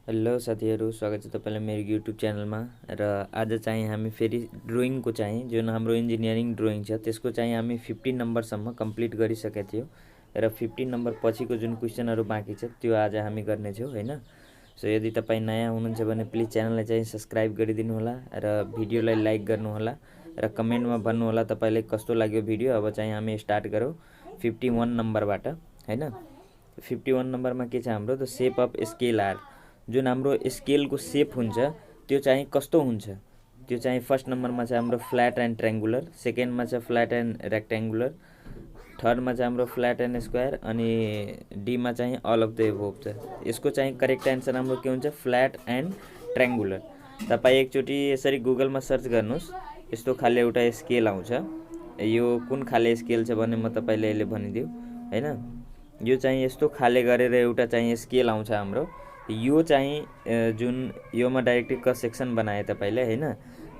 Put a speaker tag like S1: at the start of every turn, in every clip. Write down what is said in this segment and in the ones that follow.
S1: Hello साथीहरू, स्वागत छ तपाईलाई मेरो युट्युब च्यानलमा। र आज चाहिँ हामी फेरि ड्रइङको चाहिँ जुन हाम्रो इन्जिनियरिङ ड्रइङ छ त्यसको चाहिँ हामी 15 नम्बरसम्म कम्प्लिट गरिसकेका थियौँ र 15 नम्बर पछिको जुन क्वेसनहरू बाँकी छ त्यो आज हामी गर्नेछौँ हैन। सो यदि तपाईँ नयाँ हुनुहुन्छ भने प्लिज च्यानललाई चाहिँ सब्स्क्राइब गरिदिनु होला र भिडियोलाई लाइक गर्नु होला र कमेन्टमा भन्नु होला तपाईलाई कस्तो लाग्यो भिडियो। अब चाहिँ हामी स्टार्ट गरौँ 51 नम्बरबाट हैन। 51 नम्बरमा के छ हाम्रो, the shape of scale are. जुन हाम्रो स्केलको सेप हुन्छ त्यो चाहिँ कस्तो हुन्छ, त्यो चाहिँ फर्स्ट नम्बरमा छ हाम्रो फ्ल्याट एन्ड ट्रायङ्गुलर, सेकेन्डमा छ फ्ल्याट एन्ड रेक्ट्याङ्गुलर, थर्डमा चाहिँ हाम्रो फ्ल्याट एन्ड स्क्वायर अनि डीमा चाहिँ अल अफ द एबोभ छ। यसको चाहिँ करेक्ट एन्सर हाम्रो के हुन्छ, फ्ल्याट एन्ड ट्रायङ्गुलर। तपाईँ एकचोटि यसरी गुगलमा सर्च गर्नुहोस्, यस्तो खाले एउटा स्केल आउँछ। यो कुन खाले स्केल छ भने म तपाईँलाई यसले भनिदिउ हैन। यो चाहिँ यस्तो खाले गरेर एउटा चाहिँ स्केल आउँछ हाम्रो। यो चाहिँ जुन योमा डाइरेक्टली क्रस सेक्सन बनाए तपाईले हैन।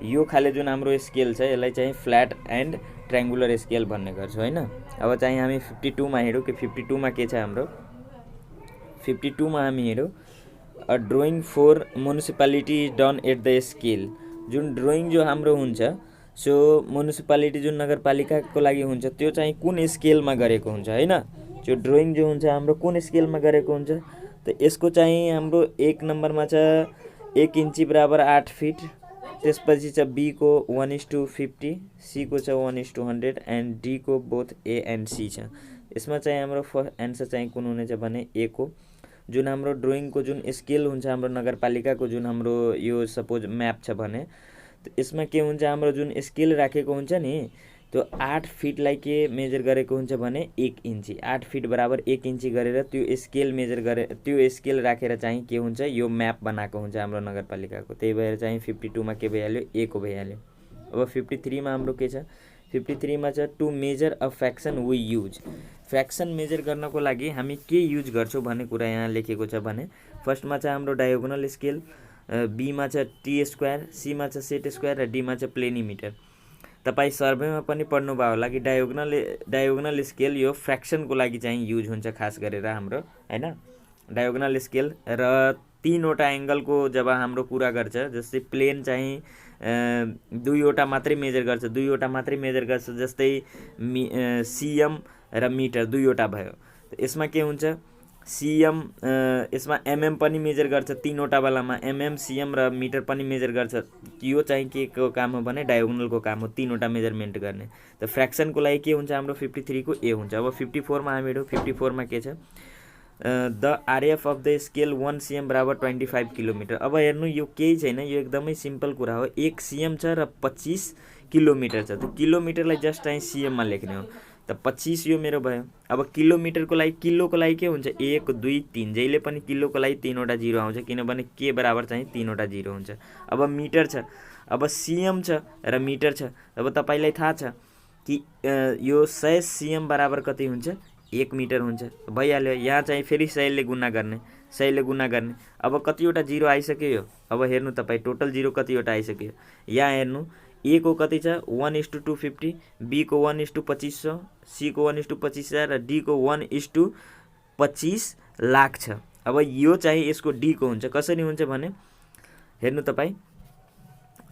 S1: यो खाले जुन हाम्रो स्केल छ यसलाई चाहिँ फ्ल्याट एन्ड ट्रायङ्गुलर स्केल भन्ने गर्छौँ हैन। अब चाहिँ हामी 52 मा हेरौँ कि 52 मा के छ हाम्रो। 52 मा हामी हेरौँ, a drawing for municipality is done at the scale. जुन ड्रइङ जो हाम्रो हुन्छ सो म्युनिसिपालिटी जुन नगरपालिकाको लागि हुन्छ त्यो चाहिँ कुन स्केलमा गरेको हुन्छ हैन। त्यो ड्रइङ जो हुन्छ हाम्रो कुन स्केलमा गरेको हुन्छ, त यसको चाहिँ हाम्रो 1 नम्बरमा छ 1 इन्ची बराबर 8 फिट, त्यसपछि छ बी को 1:50, सी को छ 1:100 एन्ड डी को बोथ ए एन्ड सी छ। यसमा चाहिँ हाम्रो फर्स्ट एन्सर चाहिँ कुन हुनेछ भने ए को। जुन हाम्रो ड्रइङको जुन स्केल हुन्छ हाम्रो नगरपालिकाको जुन हाम्रो यो सपोज म्याप छ भने यसमा के हुन्छ, हाम्रो जुन स्केल राखेको हुन्छ नि त्यो 8 फिटलाई के मेजर गरेको हुन्छ भने 1 इन्ची, 8 फिट बराबर 1 इन्ची गरेर त्यो स्केल मेजर गरे, त्यो स्केल राखेर चाहिँ के हुन्छ यो म्याप बनाएको हुन्छ हाम्रो नगरपालिकाको। त्यही भएर चाहिँ 52 मा के भइहाल्यो, ए को भइहाल्यो। अब 53 मा हाम्रो के छ, 53 मा छ to measure a fraction we use. Fraction measure गर्नको लागि हामी के युज गर्छौँ भन्ने कुरा यहाँ लेखेको छ भने फर्स्टमा छ हाम्रो डायगोनल स्केल, बीमा छ टी स्क्वायर, सीमा छ सेट स्क्वायर र डीमा छ प्लेनिमिटर। तपाईँ सर्वेमा पनि पढ्नुभयो होला कि डायगोनल स्केल यो फ्र्याक्सनको लागि चाहिँ युज हुन्छ खास गरेर हाम्रो हैन। डायगोनल स्केल र 3वटा एङ्गलको जब हाम्रो कुरा गर्छ, जस्तै प्लेन चाहिँ 2वटा मात्रै मेजर गर्छ, 2वटा मात्रै मेजर गर्छ, जस्तै सिएम र मिटर 2वटा भयो। यसमा के हुन्छ, सिएम यसमा एमएम पनि मेजर गर्छ 3वटा बेलामा, एमएम सिएम र मिटर पनि मेजर गर्छ। यो चाहिँ के को काम हो भने डायगोनलको काम हो 3वटा मेजरमेन्ट गर्ने। त फ्र्याक्सनको लागि के हुन्छ हाम्रो 53 को ए हुन्छ। अब 54 मा हामी हेरौँ, 54 मा के छ, the RF of the scale 1 CM बराबर 25 किलोमिटर। अब हेर्नु यो केही छैन, यो एकदमै सिम्पल कुरा हो। 1 सिएम छ र 25 किलोमिटर छ, त किलोमिटरलाई जस्ट चाहिँ सिएममा लेख्ने हो। त 25 यो मेरो भयो। अब किलोमिटरको लागि, किलोको लागि के हुन्छ 1 2 3, जहिले पनि किलोको लागि 3वटा जिरो आउँछ किनभने के बराबर चाहिँ 3वटा जिरो हुन्छ। अब मिटर छ, अब सिएम छ र मिटर छ। अब तपाईँलाई थाहा छ कि यो 100 सिएम बराबर कति हुन्छ, 1 मिटर हुन्छ, भइहाल्यो। यहाँ चाहिँ फेरि 100 ले गुणा गर्ने, 100 ले गुणा गर्ने। अब कतिवटा जिरो आइसक्यो यो, अब हेर्नु तपाईँ टोटल जिरो कतिवटा आइसक्यो। यहाँ हेर्नु ए को कति छ 1:250, बी को 1:2500, सी को 1:25,000 र डी को 1:25 लाख छ। अब यो चाहिँ यसको डी को हुन्छ। कसरी हुन्छ भने हेर्नु तपाईँ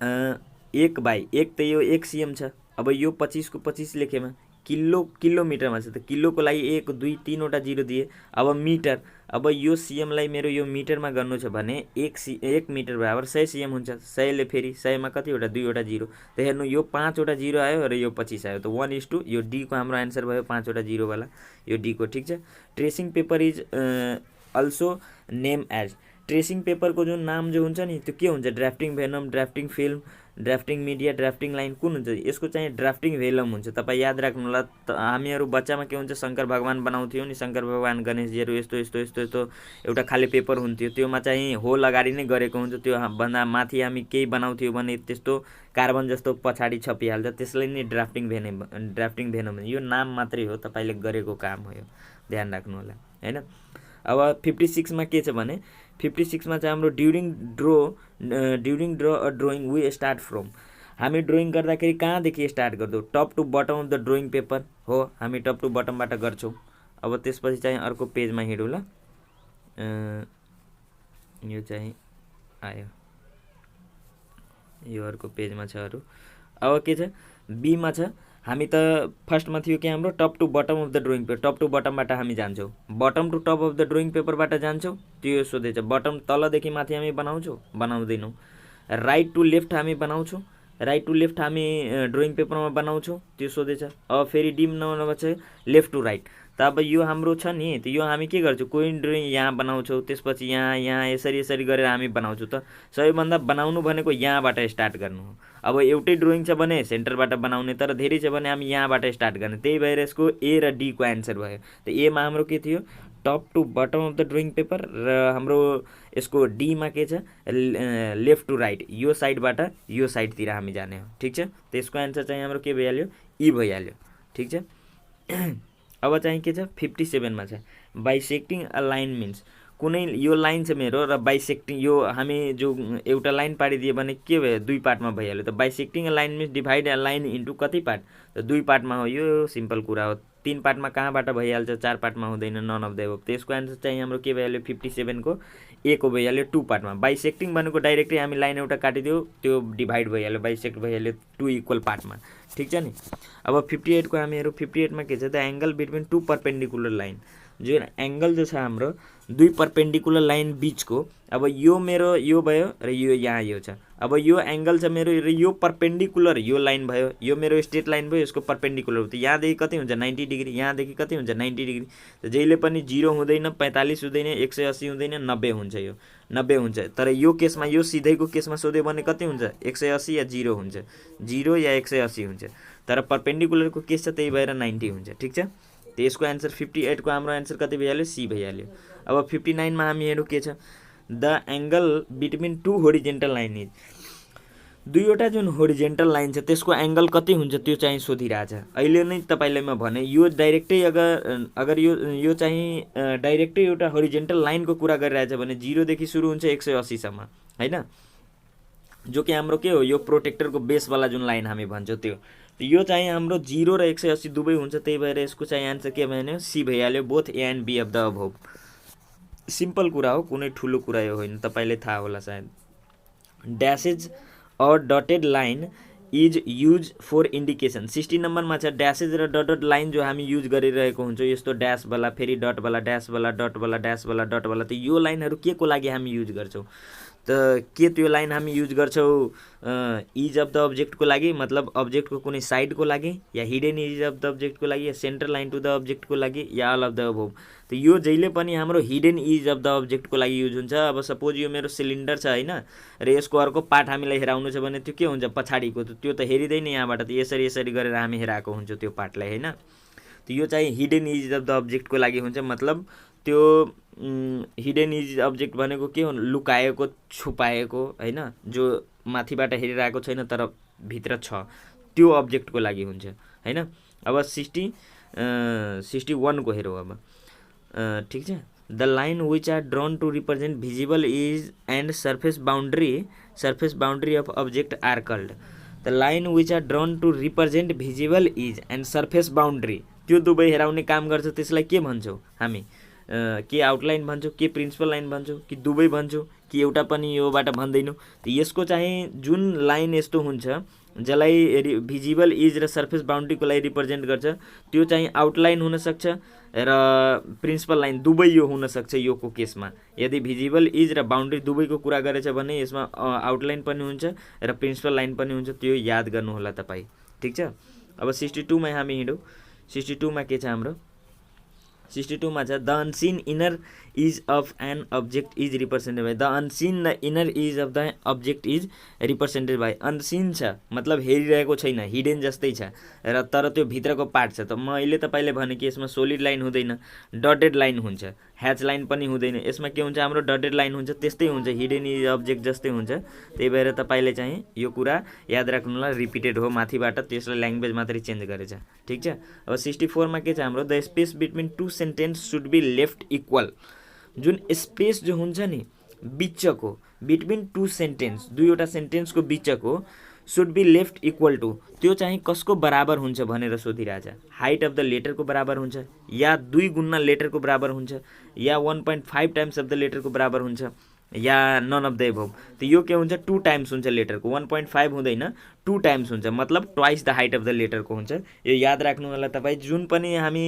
S1: 1/1 त यो 1 सिएम छ। अब यो 25 को 25 लेखेमा किलोमिटरमा छ, त किलोको लागि 1 2 3वटा जिरो दिए। अब मिटर, अब यो सिएमलाई मेरो यो मिटरमा गर्नु छ भने 1 मिटर बराबर 100 सिएम हुन्छ। 100 ले फेरि 100 मा कतिवटा 2वटा जिरो, त हेर्नु यो 5वटा जिरो आयो र यो 25 आयो, त 1:, यो डी को हाम्रो एन्सर भयो 5वटा जिरो वाला, यो डी को। ठिक छ। Tracing paper is also name as. Tracing पेपरको जुन नाम जो हुन्छ नि त्यो के हुन्छ, drafting vellum, drafting film, drafting media, drafting line, कुन हुन्छ, यसको चाहिँ ड्राफ्टिङ भेलम हुन्छ। तपाईँ याद राख्नु होला, हामीहरू बच्चामा के हुन्छ शङ्कर भगवान बनाउँथ्यौँ नि, शङ्कर भगवान गणेशजीहरू यस्तो यस्तो यस्तो यस्तो एउटा खाले पेपर हुन्थ्यो, त्योमा चाहिँ होल अगाडि नै गरेको हुन्छ। त्यो भन्दा माथि हामी केही बनाउँथ्यौँ भने त्यस्तो कार्बन जस्तो पछाडि छपिहाल्छ, त्यसलाई नै ड्राफ्टिङ भेनम। यो नाम मात्रै हो, तपाईँले गरेको काम हो, यो ध्यान राख्नु होला हैन। अब 56 मा के छ भने 56 मा चाहिँ हाम्रो during draw a drawing we start from. हामी ड्रइङ गर्दाखेरि कहाँदेखि स्टार्ट गर्छौँ, top to bottom of the drawing paper हो, हामी टप टु बटमबाट गर्छौँ। अब त्यसपछि चाहिँ अर्को पेजमा हिँडौँ ल। यो चाहिँ आयो, यो अर्को पेजमा छ अरू। अब के छ बीमा छ, हामी त फर्स्टमा थियो कि हाम्रो top to bottom of the drawing paper, top to बटमबाट हामी जान्छौँ, bottom to top of the drawing पेपरबाट जान्छौँ, त्यो सोधेछ। बटम तलदेखि माथि हामी बनाउँछौँ, बनाउँदैनौँ। राइट टु लेफ्ट हामी बनाउँछौँ, राइट टु लेफ्ट हामी ड्रोइङ पेपरमा बनाउँछौँ, त्यो सोधेछ। अब फेरि डी नम्बरमा छ लेफ्ट टु राइट। त अब यो हाम्रो छ नि, त यो हामी के गर्छौँ, कोही ड्रोइङ यहाँ बनाउँछौँ, त्यसपछि यहाँ यसरी यसरी गरेर हामी बनाउँछौँ। त सबैभन्दा बनाउनु भनेको यहाँबाट स्टार्ट गर्नु हो। अब एउटै ड्रोइङ छ भने सेन्टरबाट बनाउने, तर धेरै छ भने हामी यहाँबाट स्टार्ट गर्ने, त्यही भएर यसको ए र डीको एन्सर भयो। त एमा हाम्रो के थियो, top to bottom of the drawing paper, र हाम्रो यसको डीमा के छ, लेफ्ट टु राइट, यो साइडबाट यो साइडतिर हामी जाने हो। ठिक छ, त्यसको एन्सर चाहिँ हाम्रो के भइहाल्यो, ई भइहाल्यो। ठिक छ। अब चाहिँ के छ 57मा छ बाइसेक्टिङ अ लाइन मिन्स, कुनै यो लाइन छ मेरो र बाइसेक्टिङ, यो हामी जो एउटा लाइन पारिदियो भने के भयो, दुई पार्टमा भइहाल्यो। त bisecting a line means divide a line into कति पार्ट, त दुई पार्टमा हो, यो सिम्पल कुरा हो। तीन पार्टमा कहाँबाट भइहाल्छ, चार पार्टमा हुँदैन, नन अफ द एबभ। त्यसको एन्सर चाहिँ हाम्रो के भइहाल्यो 57को ए को भइहाल्यो टु पार्टमा। बाइसेक्टिङ भनेको डाइरेक्टली हामी लाइन एउटा काटिदियो, त्यो डिभाइड भइहाल्यो, बाइसेक्ट भइहाल्यो टु इक्वल पार्टमा। ठिक छ नि। अब 58को हामी हेरौँ, 58मा के छ, the angle between two perpendicular line, जुन एङ्गल जो छ हाम्रो दुई पर्पेन्डिकुलर लाइन बिचको, अब यो मेरो यो भयो र यो यहाँ यो छ। अब यो एङ्गल छ मेरो र यो पर्पेन्डिकुलर यो लाइन भयो, यो मेरो स्ट्रेट लाइन भयो, यसको पर्पेन्डिकुलर हो। त यहाँदेखि कति हुन्छ 90 डिग्री, यहाँदेखि कति हुन्छ 90 डिग्री। त जहिले पनि 0 हुँदैन, 45 हुँदैन, 180 हुँदैन, 90 हुन्छ। यो 90 हुन्छ। तर यो केसमा, यो सिधैको केसमा सोध्यो भने कति हुन्छ, 180 या 0 हुन्छ, 0 या 180 हुन्छ। तर पर्पेन्डिकुलरको केस छ, त्यही भएर 90 हुन्छ। ठिक छ। त यसको एन्सर 58को हाम्रो एन्सर कति भइहाल्यो, सी भइहाल्यो। अब 59मा हामी हेरौँ के छ, the angle between two horizontal line is, दुईवटा जुन होरिजेन्टल लाइन छ त्यसको एङ्गल कति हुन्छ त्यो चाहिँ सोधिरहेछ। अहिले नै तपाईँलाई म भने, यो डाइरेक्टै अगर यो चाहिँ डाइरेक्टै एउटा होरिजेन्टल लाइनको कुरा गरिरहेछ भने 0देखि सुरु हुन्छ 180सम्म, होइन, जो कि हाम्रो के हो, यो प्रोटेक्टरको बेसवाला जुन लाइन हामी भन्छौँ त्यो। यो चाहिँ हाम्रो 0 र 180 दुवै हुन्छ, त्यही भएर यसको चाहिँ एन्सर के भन्यो, सी भइहाल्यो, both A and B of the above. Simple कुरा हो, कुनै ठुलो कुरा यो होइन, तपाईँले थाहा होला सायद। Dashes or dotted line is use for indication, 60 नम्बरमा छ ड्यासेज र डटेड लाइन जो हामी युज गरिरहेको हुन्छौँ, यस्तो ड्यासवाला, फेरि डटवाला, ड्यासवाला, डटवाला, ड्यासवाला, डटवाला। त यो लाइनहरू के को लागि हामी युज गर्छौँ, त के त्यो लाइन हामी युज गर्छौँ इज अफ द अब्जेक्टको लागि, मतलब अब्जेक्टको कुनै साइडको लागि, या हिडन इज अफ द अब्जेक्टको लागि, या सेन्टर लाइन टु द अब्जेक्टको लागि, या अल अफ द अबभ। त यो जहिले पनि हाम्रो हिडन इज अफ द अब्जेक्टको लागि युज हुन्छ। अब सपोज यो मेरो सिलिन्डर छ होइन, र यसको अर्को पार्ट हामीलाई हेराउनु छ भने त्यो के हुन्छ, पछाडिको, त्यो त हेरिँदैन यहाँबाट, त यसरी यसरी गरेर हामी हेराएको हुन्छौँ त्यो पार्टलाई, होइन। त यो चाहिँ हिडन इज अफ द अब्जेक्टको लागि हुन्छ, मतलब त्यो हिडन इज अब्जेक्ट भनेको के हो, लुकाएको, छुपाएको, होइन, जो माथिबाट हेरिरहेको छैन तर भित्र छ, त्यो अब्जेक्टको लागि हुन्छ, होइन। अब 61को हेरौँ अब। ठिक छ। The line which are drawn to represent visible edges and surface boundary of object are called. The line which are drawn to represent visible edges and surface boundary, त्यो दुवै हेराउने काम गर्छ, त्यसलाई के भन्छौँ हामी, के आउटलाइन भन्छौँ, के प्रिन्सिपल लाइन भन्छौँ, कि दुवै भन्छौँ, कि एउटा पनि योबाट भन्दैनौँ। त यसको चाहिँ जुन लाइन यस्तो हुन्छ जसलाई भिजिबल इज र सर्फेस बााउन्ड्रीको लागि रिप्रेजेन्ट गर्छ, त्यो चाहिँ आउटलाइन हुनसक्छ र प्रिन्सिपल लाइन, दुवै यो हुनसक्छ योको केसमा। यदि भिजिबल इज र बााउन्ड्री दुवैको कुरा गरेछ भने यसमा आउटलाइन पनि हुन्छ र प्रिन्सिपल लाइन पनि हुन्छ, त्यो याद गर्नुहोला तपाईँ। ठिक छ। अब 62मा हामी हिँडौँ। 62मा के छ हाम्रो, 62मा छ the unseen inner edge of an object is represented by, the unseen र inner edge of the object is represented by. Unseen छ मतलब हेरिरहेको छैन, हिडेन जस्तै छ, र तर त्यो भित्रको पार्ट छ। त मैले तपाईँले भने कि यसमा सोलिड लाइन हुँदैन, डटेड लाइन हुन्छ, ह्याच लाइन पनि हुँदैन, यसमा के हुन्छ हाम्रो डटेड लाइन हुन्छ, त्यस्तै हुन्छ, हिडेन इज अब्जेक्ट जस्तै हुन्छ। त्यही भएर तपाईँले चाहिँ यो कुरा याद राख्नुहोला, रिपिटेड हो माथिबाट, त्यसलाई ल्याङ्ग्वेज मात्रै चेन्ज गरेछ। ठिक छ। अब 64मा के छ हाम्रो, the space between two sentence should be left equal, जुन स्पेस जो हुन्छ नि बिचको, बिट्विन टु सेन्टेन्स, दुईवटा सेन्टेन्सको बिचको, should be left equal to, त्यो चाहिँ कसको बराबर हुन्छ भनेर सोधिरहेछ। हाइट अफ द लेटरको बराबर हुन्छ, या 2 गुणा लेटरको बराबर हुन्छ, या 1.5 टाइम्स अफ द लेटरको बराबर हुन्छ, या नन अफ द एभोभ, त यो के हुन्छ 2 टाइम्स हुन्छ लेटरको, 1.5 हुँदैन 2 टाइम्स हुन्छ, मतलब twice the height of the लेटरको हुन्छ। यो याद राख्नु होला तपाईँ। जुन पनि हामी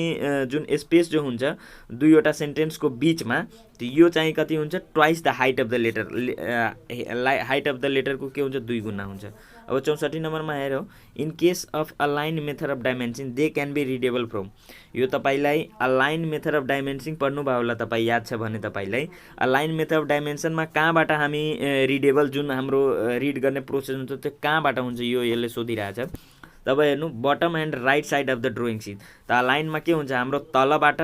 S1: जुन स्पेस जो हुन्छ दुईवटा सेन्टेन्सको बिचमा, त यो चाहिँ कति हुन्छ twice the height of the letter, height of the लेटरको के हुन्छ 2 गुणा हुन्छ। अब 64 नम्बरमा हेरौँ, in case of aligned method of dimensioning they can be readable from. यो तपाईँलाई अलाइन मेथड अफ डाइमेन्सिङ पढ्नुभयो होला, तपाईँ याद छ भने तपाईँलाई अलाइन मेथड अफ डाइमेन्सनमा कहाँबाट हामी रिडेबल जुन हाम्रो रिड गर्ने प्रोसेस हुन्छ त्यो कहाँबाट हुन्छ यो यसले सोधिरहेछ। तब हेर्नु bottom and right side of the drawing sheet, त अलाइनमा के हुन्छ हाम्रो तलबाट,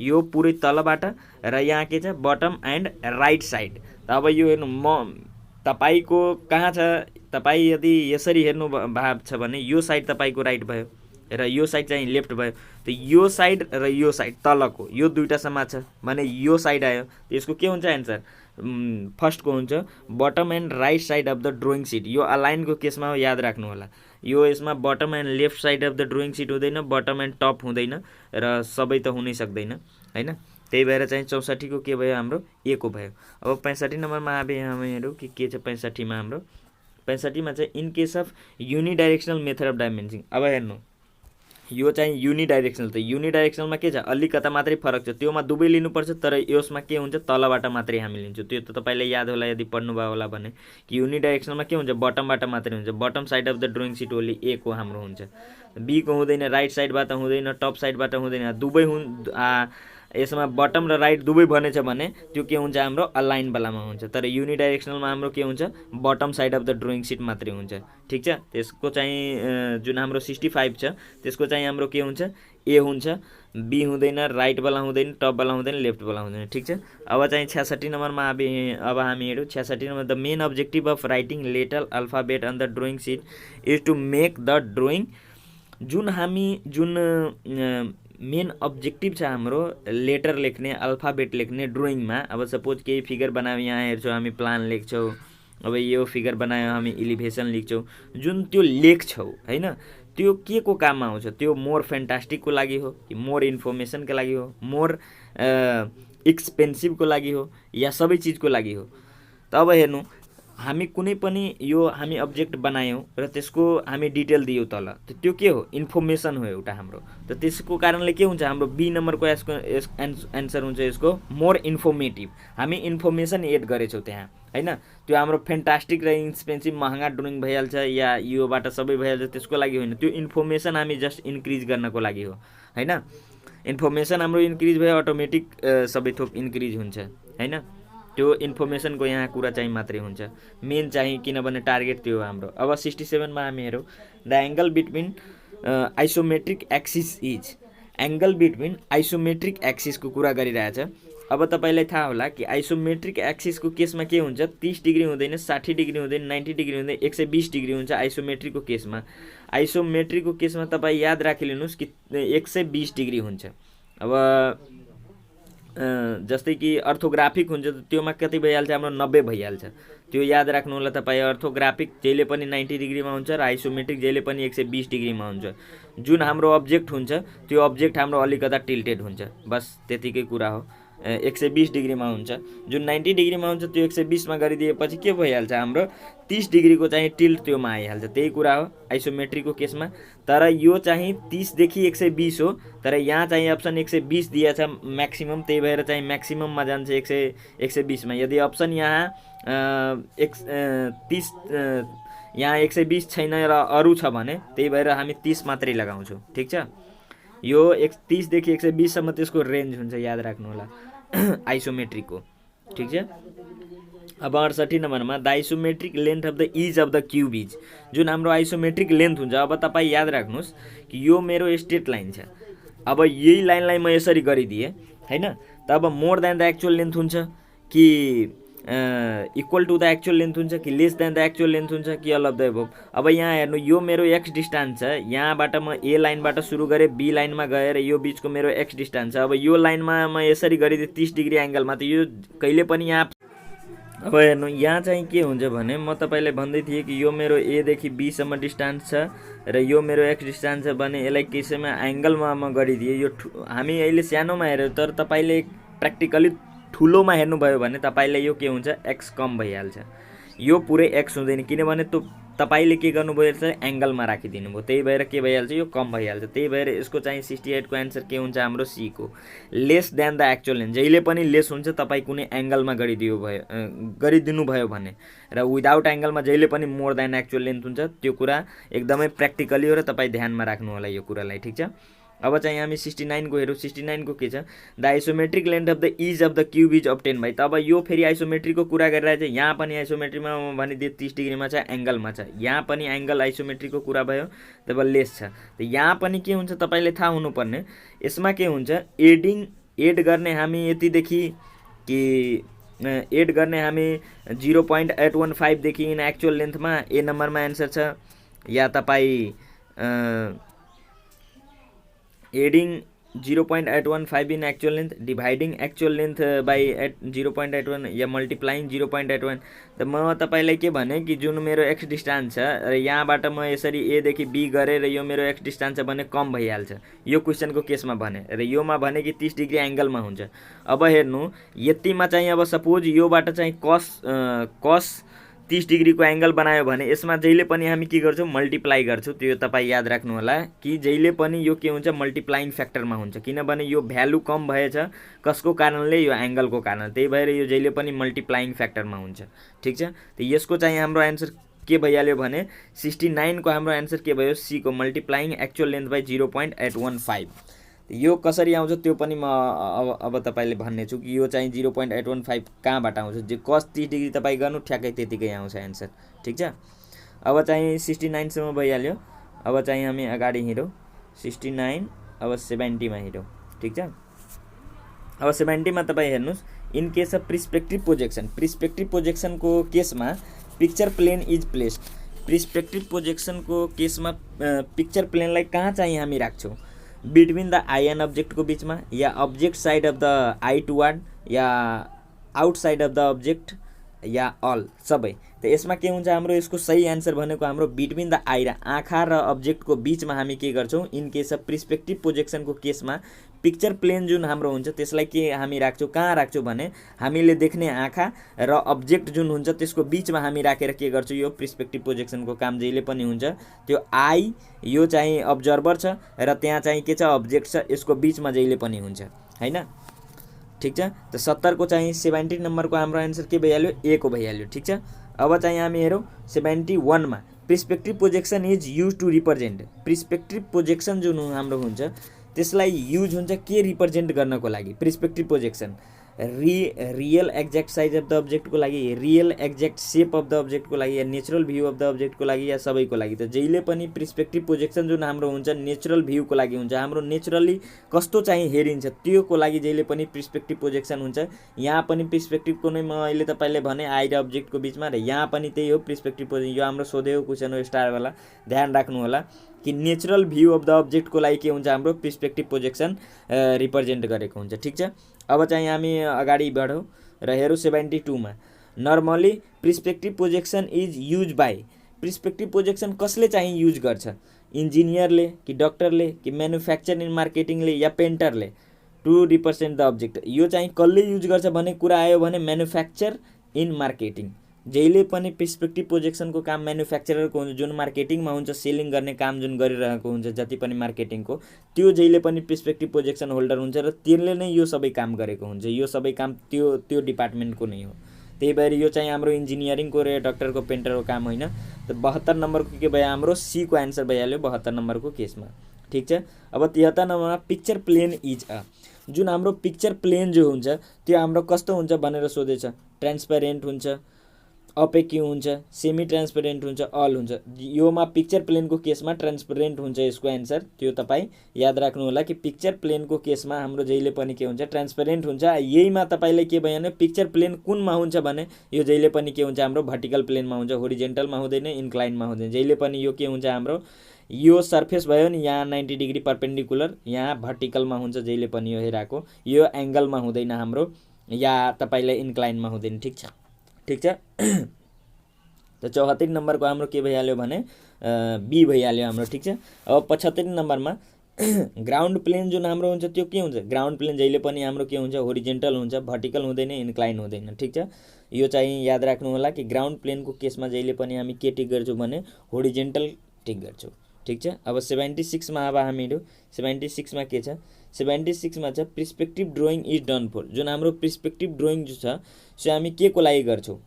S1: यो पुरै तलबाट, र यहाँ के छ बटम एन्ड राइट साइड। त अब यो हेर्नु तपाईँको कहाँ छ, तपाईँ यदि यसरी हेर्नु भएको छ भने यो साइड तपाईँको राइट भयो र यो साइड चाहिँ लेफ्ट भयो। त यो साइड र यो साइड तलको यो दुईवटासम्म छ भने यो साइड आयो, त यसको के हुन्छ एन्सर फर्स्टको हुन्छ bottom and right side of the drawing sheet. यो अलाइनको केसमा हो, याद राख्नु होला। यो यसमा bottom and left side of the drawing sheet हुँदैन, बटम एन्ड टप हुँदैन, र सबै त हुनै सक्दैन होइन। त्यही भएर चाहिँ 64 को के भयो हाम्रो ए को भयो। अब 65 नम्बरमा अब हामी हेरौँ कि के छ 65 मा हाम्रो। 65 मा चाहिँ in case of unidirectional method of dimensioning. अब हेर्नु यो चाहिँ युनिडाइरेक्सनल, त युनिडाइरेक्सनलमा के छ अलिकता मात्रै फरक छ, त्योमा दुवै लिनुपर्छ, तर यसमा के हुन्छ तलबाट मात्रै हामी लिन्छौँ। त्यो त तपाईँलाई याद होला यदि पढ्नुभयो होला भने कि युनिडाइरेक्सनलमा के हुन्छ बटमबाट मात्रै हुन्छ, bottom side of the drawing sheet only A को हाम्रो हुन्छ, बी को हुँदैन, राइट साइडबाट हुँदैन, टप साइडबाट हुँदैन, दुवै यसमा बटम र राइट दुवै भनेछ भने त्यो के हुन्छ हाम्रो अलाइनवालामा हुन्छ। तर युनिडाइरेक्सनलमा हाम्रो के हुन्छ bottom side of the drawing sheet मात्रै हुन्छ। ठिक छ, त्यसको चाहिँ जुन हाम्रो 65 छ त्यसको चाहिँ हाम्रो के हुन्छ ए हुन्छ, बी हुँदैन, राइटवाला हुँदैन, टपवाला हुँदैन, लेफ्टवाला हुँदैन। ठिक छ। अब चाहिँ 66 नम्बरमा अब हामी हेरौँ 66 नम्बर, the main objective of writing letter alphabet on the drawing sheet is to make the drawing. जुन मेन अब्जेक्टिभ छ हाम्रो लेटर लेख्ने, अल्फाबेट लेख्ने ड्रोइङमा। अब सपोज केही फिगर बनायो, यहाँ हेर्छौँ हामी प्लान लेख्छौँ, अब यो फिगर बनायो हामी इलिभेसन लेख्छौँ, जुन त्यो लेख्छौँ होइन त्यो के को काममा आउँछ, त्यो मोर फ्यान्टास्टिकको लागि हो कि मोर इन्फर्मेसनको लागि हो, मोर एक्सपेन्सिभको लागि हो, या सबै चिजको लागि हो। त अब हेर्नु हामी कुनै पनि यो हामी अब्जेक्ट बनायौँ र त्यसको हामी डिटेल दियौँ तल, त त्यो के हो इन्फर्मेसन हो एउटा हाम्रो। त त्यसको कारणले के हुन्छ हाम्रो बी नम्बरको यसको एन्सर हुन्छ यसको मोर इन्फर्मेटिभ। हामी इन्फर्मेसन एड गरेछौँ त्यहाँ होइन। त्यो हाम्रो फ्यान्टास्टिक र एक्सपेन्सिभ महँगा ड्रोइङ भइहाल्छ या योबाट सबै भइहाल्छ, त्यसको लागि होइन, त्यो इन्फर्मेसन हामी जस्ट इन्क्रिज गर्नको लागि हो होइन। इन्फर्मेसन हाम्रो इन्क्रिज भयो अटोमेटिक सबै थोक इन्क्रिज हुन्छ होइन। त्यो इन्फर्मेसनको यहाँ कुरा चाहिँ मात्रै हुन्छ, मेन चाहिँ किनभने टार्गेट त्यो हो हाम्रो। अब 67 मा हामी हेरौँ, the angle between isometric axis is. Angle between isometric एक्सिसको कुरा गरिरहेछ। अब तपाईँलाई थाहा होला कि आइसोमेट्रिक एक्सिसको केसमा के हुन्छ 30 डिग्री हुँदैन, 60 डिग्री हुँदैन, 90 डिग्री हुँदैन, 120 डिग्री हुन्छ आइसोमेट्रिकको केसमा। आइसोमेट्रिकको केसमा तपाईँ याद राखिलिनुहोस् कि 120 डिग्री हुन्छ। अब जस्तै कि अर्थोग्राफिक हुन्छ त्योमा कति भइहाल्छ हाम्रो 90 भइहाल्छ। त्यो याद राख्नु होला तपाईँ। अर्थोग्राफिक जहिले पनि 90 डिग्रीमा हुन्छ र आइसोमेट्रिक जहिले पनि 120 डिग्रीमा हुन्छ। जुन हाम्रो अब्जेक्ट हुन्छ त्यो अब्जेक्ट हाम्रो अलिकता टिल्टेड हुन्छ, बस त्यतिकै कुरा हो। 120 डिग्रीमा हुन्छ, जुन 90 डिग्रीमा हुन्छ त्यो 120 मा गरिदिएपछि के भइहाल्छ हाम्रो 30 डिग्रीको चाहिँ टिल्ट त्योमा आइहाल्छ। त्यही कुरा हो आइसोमेट्रिकको केसमा। तर यो चाहिँ 30 देखि 120 हो, तर यहाँ चाहिँ अप्सन 120 दिएछ म्याक्सिमम, त्यही भएर चाहिँ म्याक्सिमममा जान्छ 120 मा। यदि अप्सन यहाँ 30 यहाँ 120 छैन र अरू छ भने त्यही भएर हामी 30 मात्रै लगाउँछौँ। ठिक छ, यो 30 देखि 120 सम्म त्यसको रेन्ज हुन्छ, याद राख्नु होला आइसोमेट्रिकको। ठिक छ। अब 68 नम्बरमा the isometric length of the is of the cube is. जुन हाम्रो आइसोमेट्रिक लेन्थ हुन्छ, अब तपाईँ याद राख्नुहोस् कि यो मेरो स्ट्रेट लाइन छ, अब यही लाइनलाई म यसरी गरिदिएँ होइन, त अब more than the actual length हुन्छ कि equal to the actual length हुन्छ कि less than the actual length हुन्छ कि अल अफ द एबोभ। अब यहाँ हेर्नु यो मेरो एक्स डिस्टेन्स छ, यहाँबाट म ए लाइनबाट सुरु गरेँ बी लाइनमा गएर यो बिचको मेरो एक्स डिस्टेन्स छ। अब यो लाइनमा म यसरी गरिदिएँ 30 डिग्री एङ्गलमा, त यो कहिले पनि यहाँ। अब हेर्नु यहाँ चाहिँ के हुन्छ भने म तपाईँलाई भन्दै थिएँ कि यो मेरो एदेखि बीसम्म डिस्टेन्स छ र यो मेरो एक्स डिस्टेन्स छ भने यसलाई केसैमा एङ्गलमा म गरिदिएँ। यो हामी अहिले सानोमा हेऱ्यौँ, तर तपाईँले प्र्याक्टिकली ठुलोमा हेर्नुभयो भने तपाईँले यो के हुन्छ एक्स कम भइहाल्छ। यो पुरै एक्स हुँदैन किनभने तपाईँले के गर्नुभयो चाहिँ एङ्गलमा राखिदिनु भयो, त्यही भएर के भइहाल्छ यो कम भइहाल्छ। त्यही भएर यसको चाहिँ 68 को एन्सर के हुन्छ हाम्रो सी को lace than the actual length. जहिले पनि लेस हुन्छ तपाईँ कुनै एङ्गलमा गरिदिनु भयो भने, र विदाउट एङ्गलमा जहिले पनि मोर देन एक्चुअल लेन्थ हुन्छ। त्यो कुरा एकदमै प्र्याक्टिकली हो र तपाईँ ध्यानमा राख्नु होला यो कुरालाई, ठिक छ। अब चाहिँ हामी 69 को हेरौँ। 69 को के छ, the isometric length of the is of the cube is obtain by. तब यो फेरि आइसोमेट्रीको कुरा गरिरहेको छ। यहाँ पनि आइसोमेट्रीमा भनिदिए 30 डिग्रीमा छ, एङ्गलमा छ। यहाँ पनि एङ्गल आइसोमेट्रीको कुरा भयो, तब लेस छ। त यहाँ पनि के हुन्छ तपाईँले थाहा हुनुपर्ने, यसमा के हुन्छ एड गर्ने हामी यतिदेखि कि एड गर्ने हामी 0.815 देखि इन एक्चुअल लेन्थमा ए नम्बरमा एन्सर छ, या तपाईँ adding 0.815 in actual length, dividing actual length by 0.81 yeah multiplying 0.81। त म तपाईँलाई के भने कि जुन मेरो एक्स डिस्टेन्स छ र यहाँबाट म यसरी एदेखि बी गरेँ र यो मेरो एक्स डिस्टेन्स छ भने कम भइहाल्छ, यो क्वेसनको केसमा भने। र योमा भने कि 30 डिग्री एङ्गलमा हुन्छ। अब हेर्नु यतिमा चाहिँ अब सपोज योबाट चाहिँ कस 30 डिग्रीको एङ्गल बनायो भने यसमा जहिले पनि हामी के गर्छौँ मल्टिप्लाई गर्छौँ। त्यो तपाईँ याद राख्नु होला कि जहिले पनि यो के हुन्छ मल्टिप्लाइङ फ्याक्टरमा हुन्छ, किनभने यो भ्यालु कम भएछ कसको कारणले, यो एङ्गलको कारण। त्यही भएर यो जहिले पनि मल्टिप्लाइङ फ्याक्टरमा हुन्छ, ठिक छ। त यसको चाहिँ हाम्रो एन्सर के भइहाल्यो भने 69 को हाम्रो एन्सर के भयो सी को मल्टिप्लाइङ एक्चुअल लेन्थ बाई 0.815। यो कसरी आउँछ त्यो पनि म अब तपाईँले भन्ने छु कि यो चाहिँ 0.815 कहाँबाट आउँछ। जो कस 30 डिग्री तपाईँ गर्नु ठ्याक्कै त्यतिकै आउँछ एन्सर, ठिक छ। अब चाहिँ 69 सम्म भइहाल्यो। अब चाहिँ हामी अगाडि हिँडौँ 69, अब 70मा हिँडौँ, ठिक छ। अब 70मा तपाईँ हेर्नुहोस्, इन केस अफ प्रिस्पेक्टिभ प्रोजेक्सनको केसमा picture plane is placed. Perspective प्रोजेक्सनको केसमा पिक्चर प्लेनलाई कहाँ चाहिँ हामी राख्छौँ, बिट्विन द आई एन्ड अब्जेक्टको बिचमा, या object side of the eye toward, या आउटसाइड अफ द अब्जेक्ट, या अल सबै। त यसमा के हुन्छ हाम्रो यसको सही एन्सर भनेको हाम्रो बिट्विन द आई र आँखा र अब्जेक्टको बिचमा हामी के गर्छौँ इन केस अफ प्रिस्पेक्टिभ प्रोजेक्सनको केसमा पिक्चर प्लेन जुन हाम्रो हुन्छ त्यसलाई के हामी राख्छौँ, कहाँ राख्छौँ भने हामीले देख्ने आँखा र अब्जेक्ट जुन हुन्छ त्यसको बिचमा हामी राखेर के गर्छौँ यो प्रिस्पेक्टिभ प्रोजेक्सनको काम जहिले पनि हुन्छ। त्यो आई यो चाहिँ अब्जर्भर छ र त्यहाँ चाहिँ के छ अब्जेक्ट छ, यसको बिचमा जहिले पनि हुन्छ, हैन, ठिक छ। त 70 को चाहिँ 70 नम्बरको हाम्रो एन्सर के भइहाल्यो ए को भइहाल्यो, ठिक छ। अब चाहिँ हामी हेरौँ 71 मा perspective projection is use to represent. Perspective projection जुन हाम्रो हुन्छ त्यसलाई युज हुन्छ के रिप्रेजेन्ट गर्नको लागि, perspective projection real exact size of the अब्जेक्टको लागि, real exact shape of the अब्जेक्टको लागि, या नेचुरल भ्यू अफ द अब्जेक्टको लागि, या सबैको लागि। त जहिले पनि प्रिस्पेक्टिभ प्रोजेक्सन जुन हाम्रो हुन्छ नेचुरल भ्यूको लागि हुन्छ, हाम्रो नेचुरली कस्तो चाहिँ हेरिन्छ त्योको लागि जहिले पनि प्रिस्पेक्टिभ प्रोजेक्सन हुन्छ। यहाँ पनि प्रिस्पेक्टिभको नै म अहिले तपाईँले भने आई र अब्जेक्टको बिचमा, र यहाँ पनि त्यही हो प्रिस्पेक्टिभ प्रोजेक्सन। यो हाम्रो सोधेको क्वेसन हो स्टारवाला, ध्यान राख्नु होला कि नेचुरल भ्यू अफ द अब्जेक्टको लागि के हुन्छ हाम्रो प्रिस्पेक्टिभ प्रोजेक्सन रिप्रेजेन्ट गरेको हुन्छ, ठिक छ। अब चाहिँ हामी अगाडि बढौँ र हेरौँ 72 मा normally perspective projection is use by. Perspective projection कसले चाहिँ युज गर्छ, इन्जिनियरले कि डक्टरले कि म्यानुफ्याक्चर इन मार्केटिङले या पेन्टरले टु रिप्रेजेन्ट द अब्जेक्ट। यो चाहिँ कसले युज गर्छ भन्ने कुरा आयो भने म्यानुफ्याक्चर इन मार्केटिङ। जहिले पनि प्रिस्पेक्टिभ प्रोजेक्सनको काम म्यानुफ्याक्चररको हुन्छ, जुन मार्केटिङमा हुन्छ, सेलिङ गर्ने काम जुन गरिरहेको हुन्छ जति पनि मार्केटिङको, त्यो जहिले पनि प्रिस्पेक्टिभ प्रोजेक्सन होल्डर हुन्छ र त्यसले नै यो सबै काम गरेको हुन्छ। यो सबै काम त्यो डिपार्टमेन्टको नै हो। त्यही भएर यो चाहिँ हाम्रो इन्जिनियरिङको र डक्टरको पेन्टरको काम होइन। त 72 नम्बरको के भयो हाम्रो सी को एन्सर भइहाल्यो 72 नम्बरको केसमा, ठिक छ। अब 73 नम्बरमा पिक्चर प्लेन इज अ। जुन हाम्रो पिक्चर प्लेन जो हुन्छ त्यो हाम्रो कस्तो हुन्छ भनेर सोधेछ, ट्रान्सपेरेन्ट हुन्छ, अपेक्यु हुन्छ, सेमी ट्रान्सपेरेन्ट हुन्छ, अल हुन्छ। योमा पिक्चर प्लेनको केसमा ट्रान्सपेरेन्ट हुन्छ यसको एन्सर। त्यो तपाईँ याद राख्नु होला कि पिक्चर प्लेनको केसमा हाम्रो जहिले पनि के हुन्छ ट्रान्सपेरेन्ट हुन्छ। यहीमा तपाईँले के भयो भने पिक्चर प्लेन कुनमा हुन्छ भने यो जहिले पनि के हुन्छ हाम्रो भर्टिकल प्लेनमा हुन्छ, होरिजेन्टलमा हुँदैन, इन्क्लाइनमा हुँदैन। जहिले पनि यो के हुन्छ हाम्रो यो सर्फेस भयो नि यहाँ 90 डिग्री पर्पेन्डिकुलर, यहाँ भर्टिकलमा हुन्छ जहिले पनि यो हेराको, यो एङ्गलमा हुँदैन हाम्रो, या तपाईँलाई इन्क्लाइनमा हुँदैन, ठिक छ, ठिक छ। त 74 नम्बरको हाम्रो के भइहाल्यो भने बी भइहाल्यो हाम्रो, ठिक छ। अब 75 नम्बरमा ग्राउन्ड प्लेन जुन हाम्रो हुन्छ त्यो के हुन्छ, ग्राउन्ड प्लेन जहिले पनि हाम्रो के हुन्छ, होरिजेन्टल हुन्छ, भर्टिकल हुँदैन, इन्क्लाइन हुँदैन। ठिक छ, यो चाहिँ याद राख्नु होला कि ग्राउन्ड प्लेनको केसमा जहिले पनि हामी के टिक गर्छौँ भने होरिजेन्टल टिक गर्छौँ। ठिक छ, अब 76मा अब हामीहरू 76मा के छ, 76मा छ perspective drawing is done for. जुन हाम्रो पर्सपेक्टिभ ड्रइङ जो छ सो हामी के को लागि गर्छौँ,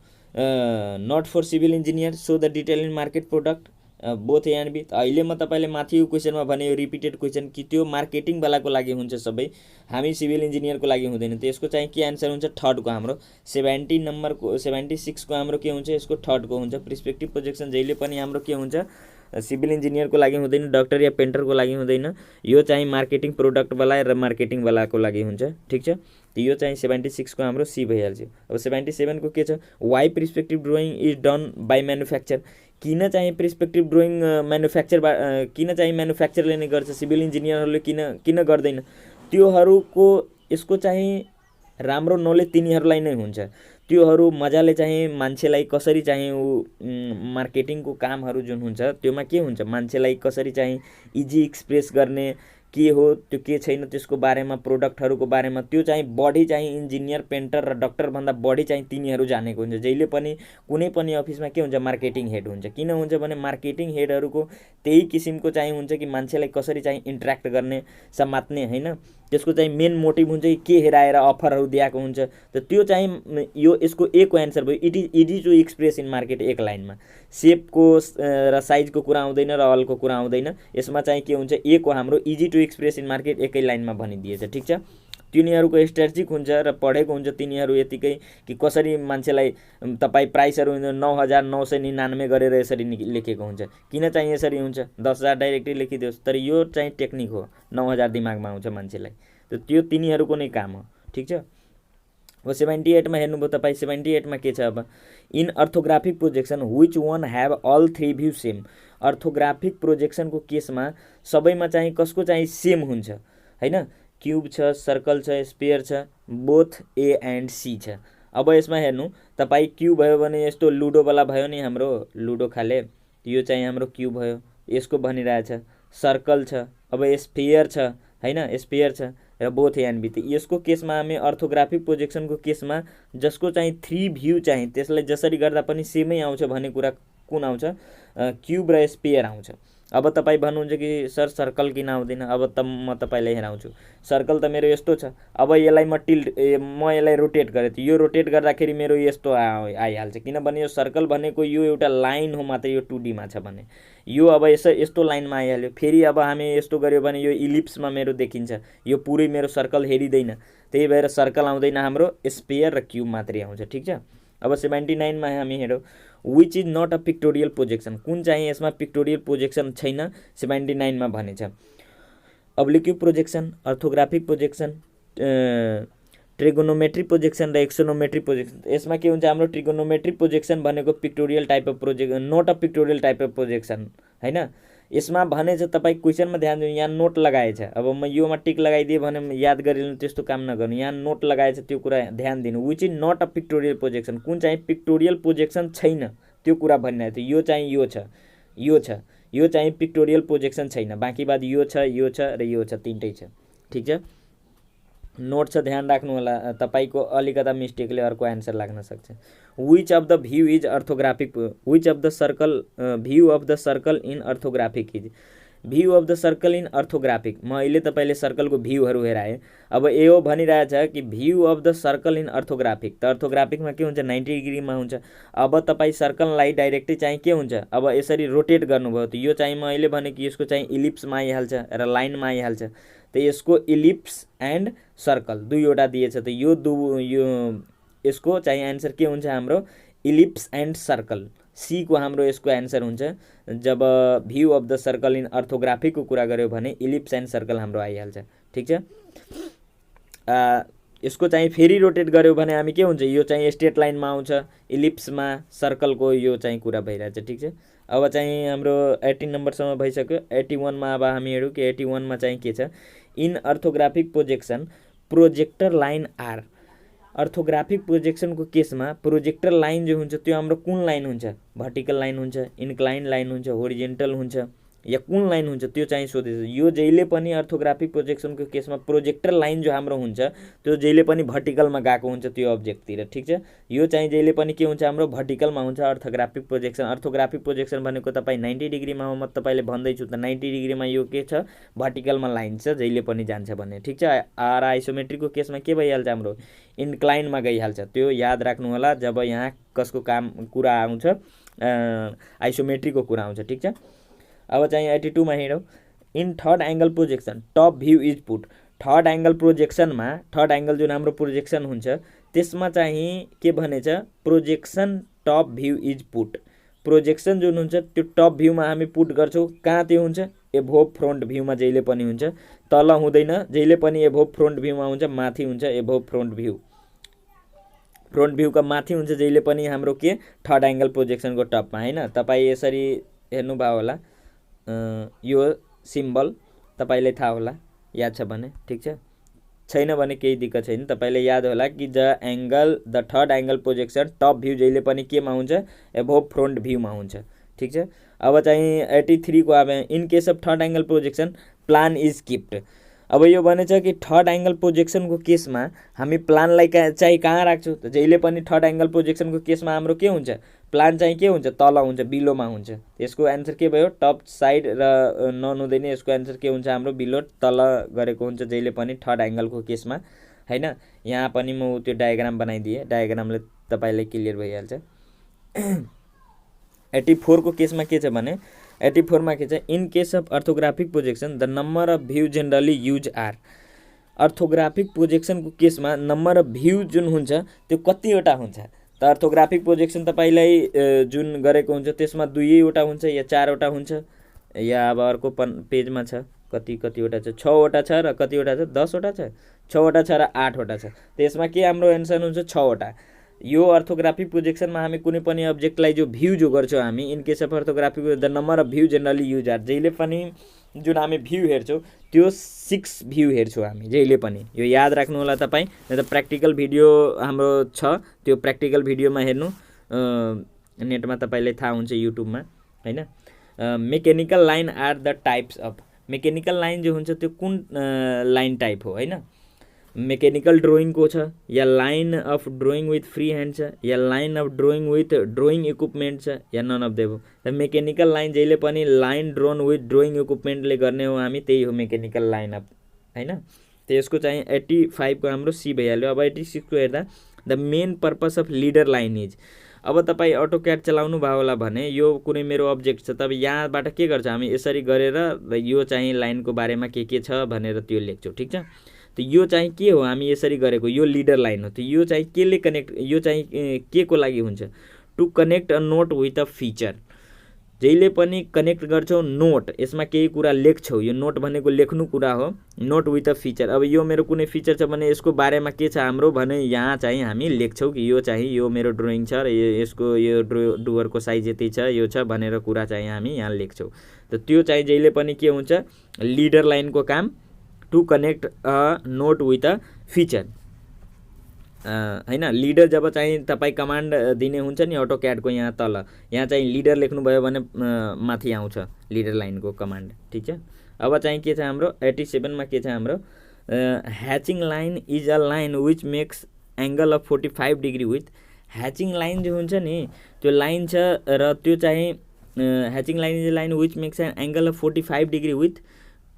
S1: not for civil engineer, so the detail in market product both A and B. अहिले म तपाईँले माथिको क्वेसनमा भने यो रिपिटेड क्वेसन कि त्यो मार्केटिङवालाको लागि हुन्छ सबै, हामी सिभिल इन्जिनियरको लागि हुँदैन। त्यसको चाहिँ के एन्सर हुन्छ, थर्डको हाम्रो 70 नम्बरको 76को हाम्रो के हुन्छ, यसको थर्डको हुन्छ। पर्सपेक्टिभ प्रोजेक्सन जहिले पनि हाम्रो के हुन्छ, सिभिल इन्जिनियरको लागि हुँदैन, डक्टर या पेन्टरको लागि हुँदैन, यो चाहिँ मार्केटिङ प्रोडक्टवाला र मार्केटिङवालाको लागि हुन्छ। ठिक छ, यो चाहिँ 76को हाम्रो सी भइहाल्छ। अब 77को के छ, why perspective drawing is done by manufacture. किन चाहिँ पर्सपेक्टिभ ड्रइङ किन चाहिँ म्यानुफ्याक्चरले नै गर्छ, सिभिल इन्जिनियरहरूले किन गर्दैन, त्योहरूको यसको चाहिँ राम्रो नलेज तिनीहरूलाई नै हुन्छ। त्योहरू मजाले चाहिँ मान्छेलाई कसरी चाहिँ मार्केटिङको कामहरू जुन हुन्छ त्योमा के हुन्छ, मान्छेलाई कसरी चाहिँ इजी एक्सप्रेस गर्ने के हो त्यो के छैन त्यसको बारेमा, प्रोडक्टहरूको बारेमा, त्यो चाहिँ बढी चाहिँ इन्जिनियर, पेन्टर र डक्टरभन्दा बढी चाहिँ तिनीहरू जानेको हुन्छ। जहिले पनि कुनै पनि अफिसमा के हुन्छ, मार्केटिङ हेड हुन्छ। किन हुन्छ भने मार्केटिङ हेडहरूको त्यही किसिमको चाहिँ हुन्छ कि मान्छेलाई कसरी चाहिँ इन्ट्र्याक्ट गर्ने, समात्ने, होइन, त्यसको चाहिँ मेन मोटिभ हुन्छ कि के हेराएर अफरहरू दिएको हुन्छ। त त्यो चाहिँ यो यसको ए को एन्सर भयो, it is easy to express in market. एक लाइनमा सेपको र साइजको कुरा आउँदैन र अलको कुरा आउँदैन, यसमा चाहिँ के हुन्छ, ए को हाम्रो easy to express in market एकै लाइनमा भनिदिएछ। ठिक छ, तिनीहरूको स्ट्रेटेजिक हुन्छ र पढेको हुन्छ तिनीहरू यतिकै कि कसरी मान्छेलाई तपाईँ प्राइसहरू 9,999 गरेर यसरी लेखेको हुन्छ। किन चाहिँ यसरी हुन्छ, 10,000 डाइरेक्टली लेखिदियोस्, तर यो चाहिँ टेक्निक हो, 9,000 दिमागमा आउँछ मान्छेलाई, त त्यो तिनीहरूको नै काम हो। ठिक छ, अब 78मा हेर्नुभयो तपाईँ, 78मा के छ, अब in orthographic projection which one have all three view same. Orthographic प्रोजेक्सनको केसमा सबैमा चाहिँ कसको चाहिँ सेम हुन्छ, होइन, क्युब छ, सर्कल छ, स्पेयर छ, बोथ ए एन्ड सी छ। अब यसमा हेर्नु तपाईँ, क्युब भयो भने यस्तो लुडोवाला भयो नि, हाम्रो लुडो खाले, यो चाहिँ हाम्रो क्युब भयो, यसको भनिरहेछ। सर्कल छ, अब स्पेयर छ, होइन, स्पेयर छ र बोथ ए एन्ड बी। त यसको केसमा हामी अर्थोग्राफिक प्रोजेक्सनको केसमा जसको चाहिँ थ्री भ्यू चाहिँ त्यसलाई जसरी गर्दा पनि सेमै आउँछ भन्ने कुरा कुन आउँछ, क्युब र स्पेयर आउँछ। अब तपाईँ भन्नुहुन्छ कि सर सर्कल किन आउँदैन, अब त म तपाईँलाई हेराउँछु। सर्कल त मेरो यस्तो छ, अब यसलाई म यसलाई रोटेट गरेँ त यो रोटेट गर्दाखेरि मेरो यस्तो आइहाल्छ, किनभने यो सर्कल भनेको यो एउटा लाइन हो मात्र, यो 2Dमा छ भने यो अब यस्तो लाइनमा आइहाल्यो। फेरि अब हामी यस्तो गऱ्यो भने यो इलिप्समा मेरो देखिन्छ, यो पुरै मेरो सर्कल हेरिँदैन, त्यही भएर सर्कल आउँदैन, हाम्रो स्पेयर र क्युब मात्रै आउँछ। ठिक छ, अब 79मा हामी हेरौँ, which is not a pictorial projection. कुन चाहिँ यसमा पिक्टोरियल प्रोजेक्सन छैन, 79मा भनेछ oblique projection, orthographic projection, trigonometric projection र एक्सोनोमेट्रिक प्रोजेक्सन। यसमा के हुन्छ, हाम्रो ट्रिगोनोमेट्रिक प्रोजेक्सन भनेको pictorial type of projection, not a pictorial type of projection, होइन। यसमा भनेछ तपाईँ क्वेसनमा ध्यान दिनु, यहाँ नोट लगाएछ, अब म योमा टिक लगाइदिएँ भने याद गरिनु, त्यस्तो काम नगर्नु, यहाँ नोट लगाएछ त्यो कुरा ध्यान दिनु। Which is not a pictorial projection, कुन चाहिँ पिक्टोरियल प्रोजेक्सन छैन त्यो कुरा भनिरहेको थियो। यो चाहिँ यो छ, यो छ, यो चाहिँ पिक्टोरियल प्रोजेक्सन छैन, बाँकी बाद यो छ, यो छ र यो छ, तिनटै छ। ठिक छ, नोट छ, ध्यान राख्नु होला, तपाईँको अलिकता मिस्टेकले अर्को एन्सर लाग्न सक्छ। Which of the view is orthographic, which of the circle view of the circle in orthographic is, view of the circle in orthographic. म अहिले तपाईँले सर्कलको भ्यूहरू हेराएँ, अब यो भनिरहेछ कि view of the circle in orthographic. त अर्थोग्राफिकमा के हुन्छ, 90 डिग्रीमा हुन्छ। अब तपाईँ सर्कललाई डाइरेक्टली चाहिँ के हुन्छ, अब यसरी रोटेट गर्नुभयो त यो चाहिँ म अहिले भने कि यसको चाहिँ इलिप्समा आइहाल्छ र लाइनमा आइहाल्छ। त यसको इलिप्स एन्ड सर्कल दुईवटा दिएछ, त यो यसको चाहिँ एन्सर के हुन्छ, हाम्रो इलिप्स एन्ड सर्कल, सी को हाम्रो यसको एन्सर हुन्छ। जब view of the circle in अर्थोग्राफिकको कुरा गऱ्यो भने इलिप्स एन्ड सर्कल हाम्रो आइहाल्छ। ठिक छ, यसको चाहिँ फेरि रोटेट गऱ्यो भने हामी के हुन्छ, यो चाहिँ स्ट्रेट लाइनमा आउँछ, इलिप्समा, सर्कलको यो चाहिँ कुरा भइरहेछ। ठिक छ, अब चाहिँ हाम्रो 18 नम्बरसम्म भइसक्यो। 81मा अब हामी हेरौँ कि 81मा चाहिँ के छ, in orthographic projection projector line are. Orthographic प्रोजेक्सनको केसमा प्रोजेक्टर लाइन जो हुन्छ त्यो हाम्रो कुन लाइन हुन्छ, भर्टिकल लाइन हुन्छ, इन्क्लाइन लाइन हुन्छ, होरिजेन्टल हुन्छ, या कुन लाइन हुन्छ त्यो चाहिँ सोधेछ। यो जहिले पनि अर्थोग्राफिक प्रोजेक्सनको केसमा प्रोजेक्टर लाइन जो हाम्रो हुन्छ त्यो जहिले पनि भर्टिकलमा गएको हुन्छ त्यो अब्जेक्टतिर, ठिक छ। यो चाहिँ जहिले पनि के हुन्छ हाम्रो भर्टिकलमा हुन्छ अर्थोग्राफिक प्रोजेक्सन। अर्थोग्राफिक प्रोजेक्सन भनेको तपाईँ 90 डिग्रीमा हो, म तपाईँले भन्दैछु त 90 डिग्रीमा यो के छ भर्टिकलमा लाइन छ जहिले पनि जान्छ भन्ने, ठिक छ। आर आइसोमेट्रिकको केसमा के भइहाल्छ हाम्रो इन्क्लाइनमा गइहाल्छ, त्यो याद राख्नु होला जब यहाँ कसको कुरा आउँछ आइसोमेट्रीको कुरा आउँछ, ठिक छ। अब चाहिँ 82 मा हिँडौँ। In third angle projection top view is put. Third angle प्रोजेक्सनमा थर्ड एंगल जुन हाम्रो प्रोजेक्सन हुन्छ त्यसमा चाहिँ के भनेछ projection top view is put. Projection जुन हुन्छ त्यो टप भ्यूमा हामी पुट गर्छौँ, कहाँ त्यो हुन्छ एभोभ फ्रन्ट भ्यूमा जहिले पनि हुन्छ, तल हुँदैन, जहिले पनि एभोभ फ्रन्ट भ्यूमा हुन्छ, माथि हुन्छ एभोभ फ्रन्ट भ्यू। फ्रन्ट भ्यूका माथि हुन्छ जहिले पनि हाम्रो के थर्ड एंगल प्रोजेक्सनको टपमा, हैन। तपाईँ यसरी हेर्नुभयो होला, यो सिम्बल तपाईँलाई थाहा होला, याद छ भने, ठिक छ। छैन भने केही दिक्कत छैन, तपाईँले याद होला कि the third angle projection top view जहिले पनि केमा हुन्छ एभोभ फ्रन्ट भ्यूमा हुन्छ, ठिक छ। अब चाहिँ 83 को अब in case of third angle projection plan is kept. अब यो भनेछ कि थर्ड एंगल प्रोजेक्सनको केसमा हामी प्लानलाई चाहिँ कहाँ राख्छौँ त जहिले पनि थर्ड एंगल प्रोजेक्सनको केसमा हाम्रो के हुन्छ प्लान चाहिँ के हुन्छ तल हुन्छ, बिलोमा हुन्छ। यसको एन्सर के भयो टप साइड र नन हुँदैन, यसको एन्सर के हुन्छ हाम्रो बिलो तल गरेको हुन्छ जहिले पनि थर्ड एंगलको केसमा, हैन। यहाँ पनि म त्यो डायग्राम बनाइदिएँ, डायग्रामले तपाईँलाई क्लियर भइहाल्छ। 84 को केसमा के छ भने 84 मा के छ in case of orthographic projection the number of view generally use are. Orthographic प्रोजेक्सनको केसमा नम्बर अफ भ्यू जुन हुन्छ त्यो कतिवटा हुन्छ त अर्थोग्राफिक प्रोजेक्सन तपाईँलाई जुन गरेको हुन्छ त्यसमा 2वटा हुन्छ या 4वटा हुन्छ, या अब अर्को पेजमा छ कतिवटा छ 6वटा छ र कतिवटा छ 10वटा छ, 6वटा छ र 8वटा छ। त्यसमा के हाम्रो एन्सर हुन्छ 6वटा। यो अर्थोग्राफिक प्रोजेक्सनमा हामी कुनै पनि अब्जेक्टलाई जो भ्यू जो गर्छौँ हामी in case of orthographic the number of view generally use are, जहिले पनि जुन हामी भ्यू हेर्छौँ त्यो 6 भ्यू हेर्छौँ हामी जहिले पनि, यो याद राख्नु होला तपाईँ। त प्र्याक्टिकल भिडियो हाम्रो छ, त्यो प्र्याक्टिकल भिडियोमा हेर्नु, नेटमा तपाईँलाई थाहा हुन्छ युट्युबमा, हैन। Mechanical line are the types of. Mechanical line जो हुन्छ त्यो कुन लाइन टाइप हो, हैन। मेकेनिकल ड्रोइङको छ, या line of drawing with free hand छ, या line of drawing with drawing equipment छ, या नन अफ देम हो। त मेकेनिकल लाइन जहिले पनि लाइन ड्रोन विथ ड्रोइङ इक्विपमेन्टले गर्ने हो हामी, त्यही हो मेकेनिकल लाइन अफ, हैन। त्यसको चाहिँ 85 को हाम्रो सी भइहाल्यो। अब 86 को हेर्दा the main purpose of leader line is. अब तपाईँ अटोक्याड चलाउनु भयो होला भने यो कुनै मेरो अब्जेक्ट छ, तब यहाँबाट के गर्छ हामी यसरी गरेर यो चाहिँ लाइनको बारेमा के छ भनेर त्यो लेख्छौँ, ठिक छ। त यो चाहिँ के हो हामी यसरी गरेको, यो लिडर लाइन हो। त यो चाहिँ केले कनेक्ट, यो चाहिँ के को लागि हुन्छ to connect a note with a feature. जहिले पनि कनेक्ट गर्छौँ नोट, यसमा केही कुरा लेख्छौँ, यो नोट भनेको लेख्नु कुरा हो, नोट विथ अ फिचर। अब यो मेरो कुनै फिचर छ भने यसको बारेमा के छ हाम्रो भने यहाँ चाहिँ हामी लेख्छौँ कि यो चाहिँ यो मेरो ड्रोइङ छ र यसको यो डुवरको साइज यति छ, यो छ भनेर कुरा चाहिँ हामी यहाँ लेख्छौँ। त त्यो चाहिँ जहिले पनि के हुन्छ लिडर लाइनको काम to connect a note with a feature, हैन। लिडर जब चाहिँ तपाईँ कमान्ड दिने हुन्छ नि अटोक्याडको यहाँ तल, यहाँ चाहिँ लिडर लेख्नुभयो भने माथि आउँछ लिडर लाइनको कमान्ड, ठिक छ। अब चाहिँ के छ हाम्रो 87 मा के छ हाम्रो hatching line is a line which makes angle of 45 degree with. Hatching line जो हुन्छ नि त्यो लाइन छ र त्यो चाहिँ hatching line is a line which makes angle of 45 degree with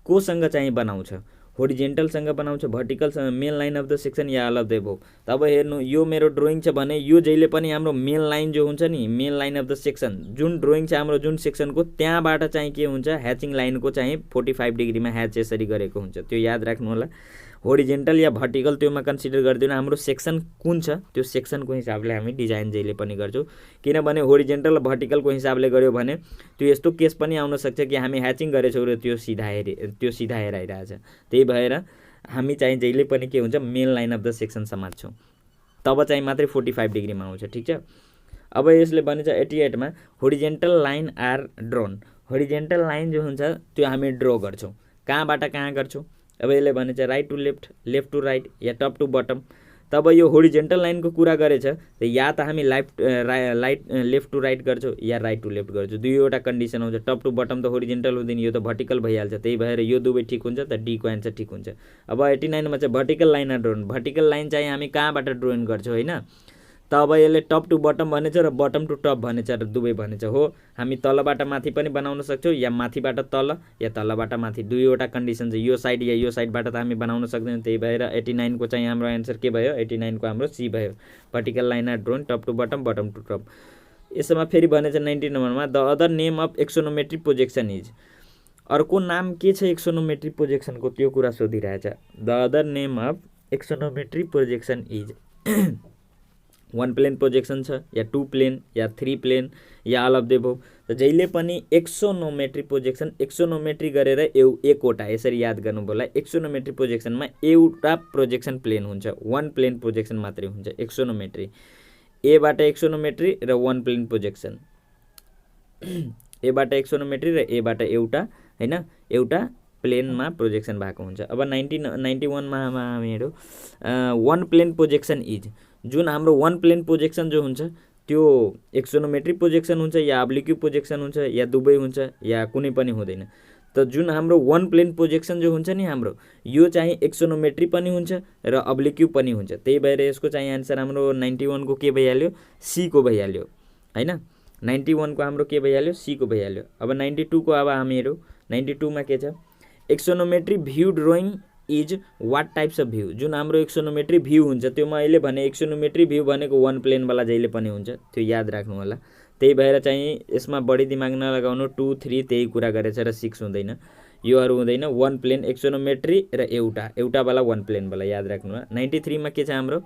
S1: कोसँग चाहिँ बनाउँछ, होरिजेन्टलसँग बनाउँछ, भर्टिकलसँग, main line of the section या अल अफ द एबोभ। तब हेर्नु यो मेरो ड्रोइङ छ भने यो जहिले पनि हाम्रो मेन लाइन जो हुन्छ नि main line of the section, जुन ड्रोइङ छ हाम्रो जुन सेक्सनको त्यहाँबाट चाहिँ के हुन्छ ह्याचिङ लाइनको चाहिँ 45 डिग्रीमा ह्याच यसरी गरेको हुन्छ, त्यो याद राख्नु होला। होरिजेन्टल या भर्टिकल त्योमा कन्सिडर गर्दैन, हाम्रो सेक्सन कुन छ त्यो सेक्सनको हिसाबले हामी डिजाइन जहिले पनि गर्छौँ। किनभने होरिजेन्टल र भर्टिकलको हिसाबले गर्यो भने त्यो यस्तो केस पनि आउन सक्छ कि हामी ह्याचिङ गरेछौँ र त्यो सिधा हेराइरहेछ। त्यही भएर हामी चाहिँ जहिले पनि के हुन्छ main line of the section समात्छौँ, तब चाहिँ मात्रै 45 डिग्रीमा आउँछ, ठिक छ। अब यसले भनेछ 88 मा horizontal line are drawn. Horizontal line जो हुन्छ त्यो हामी ड्रो गर्छौँ, कहाँबाट कहाँ गर्छौँ। अब यसले भनेछ right to left, left to right, या टप टु बटम। तब यो होरिजेन्टल लाइनको कुरा गरेछ त या त हामी लेफ्ट टु राइट गर्छौँ या राइट टु लेफ्ट गर्छौँ। दुईवटा कन्डिसन आउँछ। टप टु बटम त होरिजेन्टल हुँदैन, यो त भर्टिकल भइहाल्छ। त्यही भएर यो दुवै ठिक हुन्छ त डी को एन्सर ठिक हुन्छ। अब 89 मा चाहिँ vertical line drone. Vertical line चाहिँ हामी कहाँबाट ड्रोइन गर्छौँ होइन। त अब यसले टप टु बटम भनेछ र बटम टु टप भनेछ र दुवै भनेछ हो। हामी तलबाट माथि पनि बनाउन सक्छौँ या माथिबाट तल या तलबाट माथि, दुईवटा कन्डिसन छ। यो साइड या यो साइडबाट त हामी बनाउन सक्दैनौँ। त्यही भएर 89 को चाहिँ हाम्रो एन्सर के भयो, 89 को हाम्रो सी भयो। Vertical line drawn top to bottom to top. यसमा फेरि भनेछ 90 नम्बरमा the other name of axonometric projection is. अर्को नाम के छ एक्सोनोमेट्रिक प्रोजेक्सनको त्यो कुरा सोधिरहेछ। The other name of axonometric projection is 1 plane projection छ या 2 प्लेन या 3 प्लेन या अल अफ द एबोभ। त जहिले पनि एक्सोनोमेट्रिक प्रोजेक्सन एक्सोनोमेट्री गरेर एकवटा यसरी याद गर्नु होला। एक्सोनोमेट्रिक प्रोजेक्सनमा एउटा प्रोजेक्सन प्लेन हुन्छ, 1 प्लेन प्रोजेक्सन मात्रै हुन्छ एक्सोनोमेट्री। एबाट एक्सोनोमेट्री र 1 प्लेन प्रोजेक्सन, एबाट एक्सोनोमेट्री र एबाट एउटा हैन एउटा प्लेनमा प्रोजेक्सन भएको हुन्छ। अब 91 मा हामीहरू 1 प्लेन प्रोजेक्सन इज, जुन हाम्रो 1 प्लेन प्रोजेक्सन जो हुन्छ त्यो एक्सोनोमेट्रिक प्रोजेक्सन हुन्छ या अब्लिक्यू प्रोजेक्सन हुन्छ या दुवै हुन्छ या कुनै पनि हुँदैन। त जुन हाम्रो 1 प्लेन प्रोजेक्सन जो हुन्छ नि हाम्रो, यो चाहिँ एक्सोनोमेट्री पनि हुन्छ र अब्लिक्यू पनि हुन्छ। त्यही भएर यसको चाहिँ एन्सर हाम्रो 91 को के भइहाल्यो, सी को भइहाल्यो हैन। 91 को हाम्रो के भइहाल्यो, सी को भइहाल्यो। अब 92 को अब हामीहरू 92 मा के छ, axonometry view drawing is what types of view. जुन हाम्रो एक्सोनोमेट्री भ्यू हुन्छ त्यो मैले भने एक्सोनोमेट्री भ्यू भनेको 1 प्लेनवाला जहिले पनि हुन्छ, त्यो याद राख्नु होला। त्यही भएर चाहिँ यसमा बढी दिमाग नलगाउनु। 2 3 त्यही कुरा गरेछ र 6 हुँदैन, योहरू हुँदैन। 1 प्लेन एक्सोनोमेट्री र एउटावाला 1 प्लेनवाला याद राख्नु होला। 93 मा के छ हाम्रो,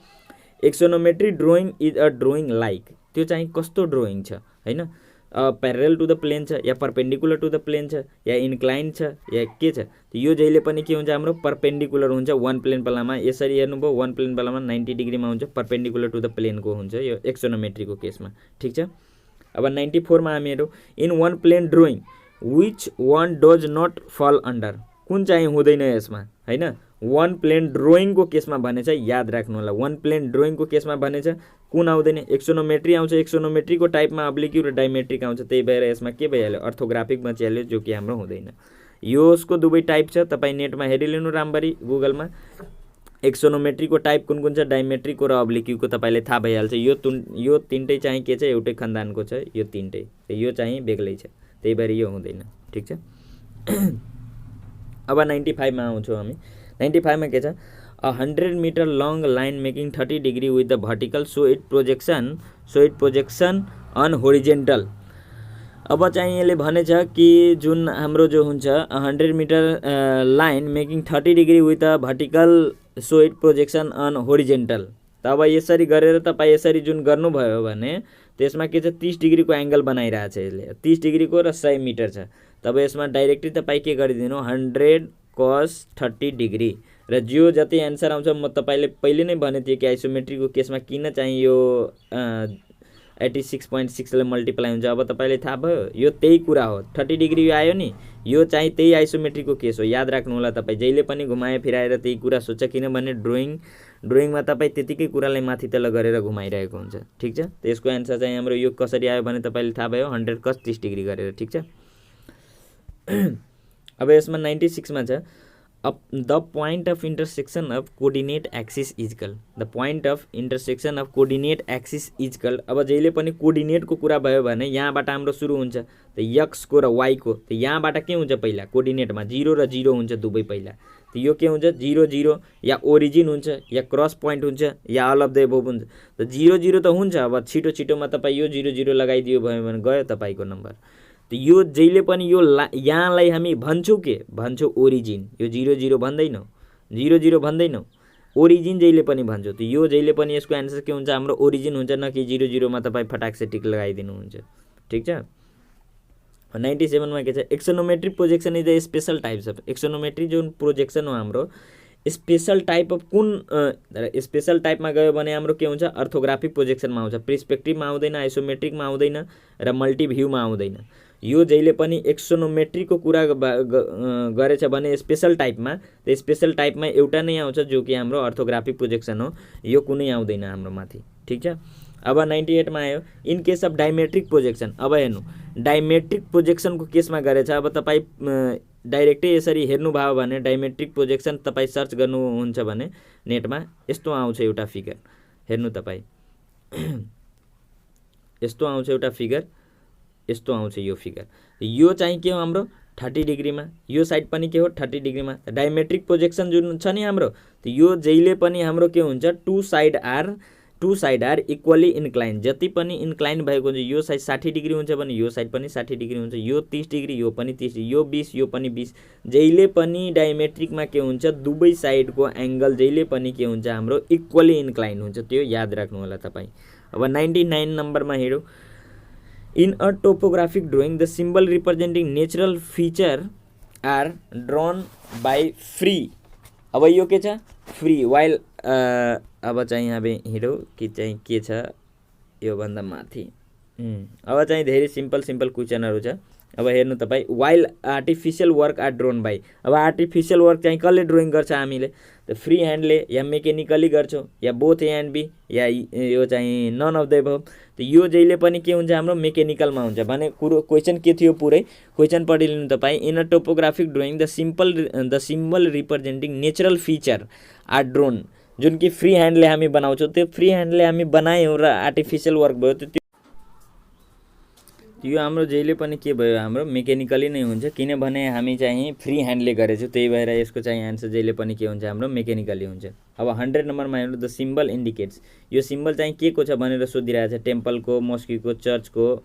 S1: axonometry drawing is a drawing like. त्यो चाहिँ कस्तो ड्रोइङ छ हैन, प्यारल टु द प्लेन छ या परपेन्डिकुलर टु द प्लेन छ या इन्क्लाइन छ या के छ। यो जहिले पनि के हुन्छ हाम्रो परपेन्डिकुलर हुन्छ 1 प्लेन बेलामा। यसरी हेर्नुभयो 1 प्लेन बेलामा 90 डिग्रीमा हुन्छ, परपेन्डिकुलर टु द प्लेनको हुन्छ यो एक्सोनोमेट्रीको केसमा, ठिक छ। अब 94 मा हामीहरू in 1 plane drawing which one does not fall under, कुन चाहिँ हुँदैन यसमा हैन। 1 प्लेन ड्रोइङको केसमा भनेछ, याद राख्नु होला। 1 प्लेन ड्रोइङको केसमा भनेछ कुन आउँदैन, एक्सोनोमेट्री आउँछ। एक्सोनोमेट्रीको टाइपमा अब्लिक्यू र डाइमेट्रिक आउँछ। त्यही भएर यसमा के भइहाल्यो, अर्थोग्राफिक बचिहाल्यो, जो कि हाम्रो हुँदैन। यसको दुवै टाइप छ, तपाईँ नेटमा हेरिलिनु राम्ररी गुगलमा। एक्सोनोमेट्रीको टाइप कुन कुन छ, डाइमेट्रिकको र अब्लिक्यूको तपाईँले थाहा भइहाल्छ। यो तिनटै चाहिँ के छ, एउटै खानदानको छ यो तिनटै, यो चाहिँ बेग्लै छ। त्यही भएर यो हुँदैन, ठिक छ। अब 95 मा आउँछौँ हामी। 95 मा के छ, 100 metre long line making 30 degree with the vertical so it projection on horizontal. अब चाहिँ यसले भनेछ कि जुन हाम्रो जो हुन्छ 100 metre line making 30 degree with the vertical so it projection on horizontal. त अब यसरी गरेर तपाईँ यसरी जुन गर्नुभयो भने त्यसमा के छ, 30 डिग्रीको एङ्गल बनाइरहेछ यसले, 30 डिग्रीको र 100 मिटर छ। तब यसमा डाइरेक्टली तपाईँ के गरिदिनु, 100 cos 30 डिग्री र जो जति एन्सर आउँछ म तपाईँले पहिले नै भनेको थिएँ कि आइसोमेट्रीको केसमा किन चाहिँ यो 86.6 ले मल्टिप्लाई हुन्छ। अब तपाईँले थाहा भयो यो त्यही कुरा हो। 30 डिग्री यो आयो नि, यो चाहिँ त्यही आइसोमेट्रीको केस हो। याद राख्नु होला, तपाईँ जहिले पनि घुमाए फिराएर त्यही कुरा सोच्छ, किनभने ड्रोइङमा तपाईँ त्यतिकै कुरालाई माथि तल गरेर घुमाइरहेको हुन्छ, ठिक छ। त यसको एन्सर चाहिँ हाम्रो यो कसरी आयो भने तपाईँले थाहा भयो, 100 cos 30 डिग्री गरेर, ठिक छ। अब यसमा 96 मा छ, the point of intersection of coordinate axis is called. The point of intersection of coordinate axis is called. अब जहिले पनि कोर्डिनेटको कुरा भयो भने यहाँबाट हाम्रो सुरु हुन्छ त एक्सको र वाईको। त यहाँबाट के हुन्छ, पहिला कोर्डिनेटमा 0 र 0 हुन्छ दुवै पहिला। त यो के हुन्छ, 0 0 या ओरिजिन हुन्छ या क्रस पोइन्ट हुन्छ या अल अफ द एबोभ हुन्छ। त 0 0 त हुन्छ। अब छिटो छिटोमा तपाईँ यो 0 0 लगाइदियो भयो भने गयो तपाईँको नम्बर। त यो जहिले पनि यो यहाँलाई हामी भन्छौँ के भन्छौँ, ओरिजिन। यो 0 0 भन्दैनौँ, 0 0 भन्दैनौँ, ओरिजिन जहिले पनि भन्छौँ। त यो जहिले पनि यसको एन्सर के हुन्छ, हाम्रो ओरिजिन हुन्छ, न कि 0 0 मा तपाईँ फटाक से टिक लगाइदिनुहुन्छ, ठिक छ। 97 मा के छ, axonometric projection is the special types of. Axonometry जुन प्रोजेक्सन हो हाम्रो स्पेशल टाइप अफ कुन स्पेशल टाइपमा गयो भने हाम्रो के हुन्छ, अर्थोग्राफिक प्रोजेक्सनमा आउँछ, पर्सपेक्टिभमा आउँदैन, आइसोमेट्रिकमा आउँदैन र मल्टिभ्यूमा आउँदैन। यो जहिले पनि एक्सोनोमेट्रीको कुरा गरेछ भने स्पेशल टाइपमा, त्यो स्पेशल टाइपमा एउटा नै आउँछ जो कि हाम्रो अर्थोग्राफिक प्रोजेक्सन हो, यो कुनै आउँदैन हाम्रो माथि। ठिक छ। अब 98 मा आयो इन केस अफ डाइमेट्रिक प्रोजेक्सन। अब हेर्नु डाइमेट्रिक प्रोजेक्सनको केसमा गरेछ। अब तपाईँ डाइरेक्टै यसरी हेर्नुभयो भने डाइमेट्रिक प्रोजेक्सन तपाईँ सर्च गर्नुहुन्छ भने नेटमा यस्तो आउँछ एउटा फिगर, हेर्नु तपाईँ यस्तो आउँछ एउटा फिगर, यस्तो आउँछ यो फिगर। यो चाहिँ के हो हाम्रो 30 डिग्रीमा, यो साइड पनि के हो 30 डिग्रीमा। डाइमेट्रिक प्रोजेक्सन जुन छ नि हाम्रो, यो जहिले पनि हाम्रो के हुन्छ two side are equally incline. जति पनि इन्क्लाइन भएको हुन्छ, यो साइड 60 डिग्री हुन्छ भने यो साइड पनि 60 डिग्री हुन्छ, यो 30 डिग्री यो पनि 30 डिग्री, यो 20 यो पनि 20। जहिले पनि डाइमेट्रिकमा के हुन्छ दुवै साइडको एङ्गल जहिले पनि के हुन्छ हाम्रो इक्वली इन्क्लाइन हुन्छ, त्यो याद राख्नु होला तपाईँ। अब 99 नम्बरमा हेरौँ in a topographic drawing the symbol representing natural feature are drawn by free. अब यो के छ फ्री वाइल अब चाहिँ यहाँ हेरौँ कि चाहिँ के छ योभन्दा माथि। अब चाहिँ धेरै सिम्पल क्वेसनहरू छ। अब हेर्नु तपाईँ while artificial work are drawn by. अब आर्टिफिसियल वर्क चाहिँ कसले ड्रोइङ गर्छ हामीले, त फ्री ह्यान्डले या मेकेनिकली गर्छौँ या बोथ ए एन्ड बी या यो चाहिँ नन अफ द एबभ। त यो जहिले पनि के हुन्छ हाम्रो मेकेनिकलमा हुन्छ भने कुरो क्वेसन के थियो पुरै क्वेसन पढिलिनु तपाईँ। In a topographic drawing the symbol representing natural feature are drawn, जुन कि फ्री ह्यान्डले हामी बनाउँछौँ। त्यो फ्री ह्यान्डले हामी बनायौँ र आर्टिफिसियल वर्क भयो, यो हाम्रो जहिले पनि के भयो हाम्रो मेकेनिकली नै हुन्छ, किनभने हामी चाहिँ फ्री ह्यान्डले गरेछौँ, त्यही भएर यसको चाहिँ एन्सर जहिले पनि के हुन्छ हाम्रो मेकेनिकली हुन्छ। अब 100 नम्बरमा हेर्नु द सिम्बल इन्डिकेट्स। यो सिम्बल चाहिँ के को छ भनेर सोधिरहेको छ, टेम्पलको, मस्कीको, चर्चको,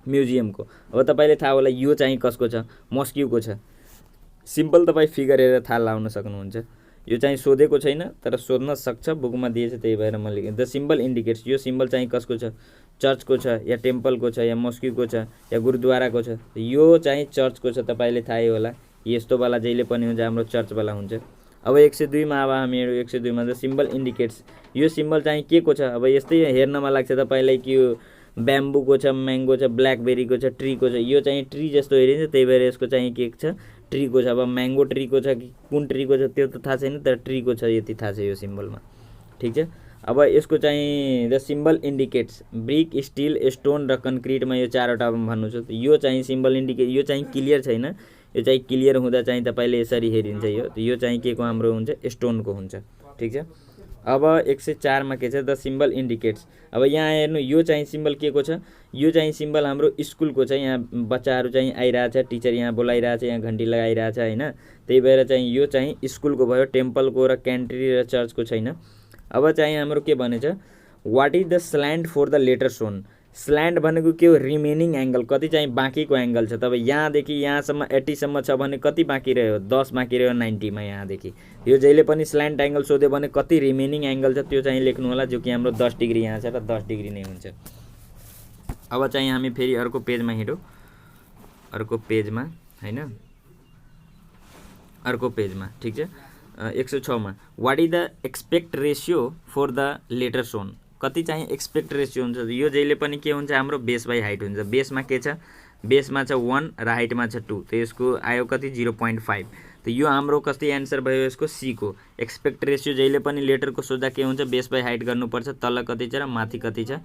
S1: म्युजियमको। अब तपाईँले थाहा होला यो चाहिँ कसको छ, मस्कीको छ। सिम्पल तपाईँ फिगर हेरेर थाहा लाउन सक्नुहुन्छ। यो चाहिँ सोधेको छैन तर सोध्न सक्छ, बुकमा दिएछ त्यही भएर म लेखेँ। द सिम्बल इन्डिकेट्स, यो सिम्बल चाहिँ कसको छ, चर्चको छ या टेम्पलको छ या मस्कीको छ या गुरुद्वाराको छ। यो चाहिँ चर्चको छ, तपाईँले थाहै होला यस्तोवाला जहिले पनि हुन्छ हाम्रो चर्चवाला हुन्छ। अब 102मा अब हामीहरू 102मा द सिम्बल इन्डिकेट्स, यो सिम्बल चाहिँ के को छ। अब यस्तै हेर्नमा लाग्छ तपाईँलाई कि यो ब्याम्बूको छ, म्याङ्गो छ, ब्ल्याकबेरीको छ, ट्रीको छ। यो चाहिँ ट्री जस्तो हेरिन्छ, त्यही भएर यसको चाहिँ के छ ट्रीको छ। अब म्याङ्गो ट्रीको छ कि कुन ट्रीको छ त्यो त थाहा छैन, तर ट्रीको छ यति थाहा छ यो सिम्बलमा। ठिक छ। अब यसको चाहिँ the symbol indicates brick, still, stone र कन्क्रिटमा यो चारवटा भन्नु छ। यो चाहिँ सिम्बल इन्डिकेट, यो चाहिँ क्लियर छैन, यो चाहिँ क्लियर हुँदा चाहिँ तपाईँले यसरी हेरिन्छ। यो चाहिँ के को हाम्रो हुन्छ स्टोनको हुन्छ। ठिक छ। अब 104मा के छ द सिम्बल इन्डिकेट्स। अब यहाँ हेर्नु यो चाहिँ सिम्बल के को छ, यो चाहिँ सिम्बल हाम्रो स्कुलको छ। यहाँ बच्चाहरू चाहिँ आइरहेछ, टिचर यहाँ बोलाइरहेछ, यहाँ घन्टी लगाइरहेछ होइन, त्यही भएर चाहिँ यो चाहिँ स्कुलको भयो, टेम्पलको र क्यान्ट्री र चर्चको छैन। अब चाहिँ हाम्रो के भनेछ what is the slant for the letter shown. Slant भनेको के हो रिमेनिङ एङ्गल, कति चाहिँ बाँकीको एङ्गल छ। तपाईँ यहाँदेखि यहाँसम्म 80सम्म छ भने कति बाँकी रह्यो, 10 बाँकी रह्यो 90मा यहाँदेखि। यो जहिले पनि स्ल्यान्ट एङ्गल सोध्यो भने कति रिमेनिङ एङ्गल छ त्यो चाहिँ लेख्नु होला, जो कि हाम्रो 10 डिग्री यहाँ छ र 10 डिग्री नै हुन्छ। अब चाहिँ हामी फेरि अर्को पेजमा हिँडौँ, अर्को पेजमा होइन, अर्को पेजमा। ठिक छ। 106मा what is the aspect ratio for the letter shown. कति चाहिँ एक्सपेक्ट रेसियो हुन्छ, यो जहिले पनि के हुन्छ हाम्रो बेस बाई हाइट हुन्छ। बेसमा के छ, बेसमा छ 1 र हाइटमा छ 2, त यसको आयो कति 0.5। त यो हाम्रो कति एन्सर भयो यसको सी को। एक्सपेक्ट रेसियो जहिले पनि लेटरको सोच्दा के हुन्छ बेस बाई हाइट गर्नुपर्छ, तल कति छ र माथि कति छ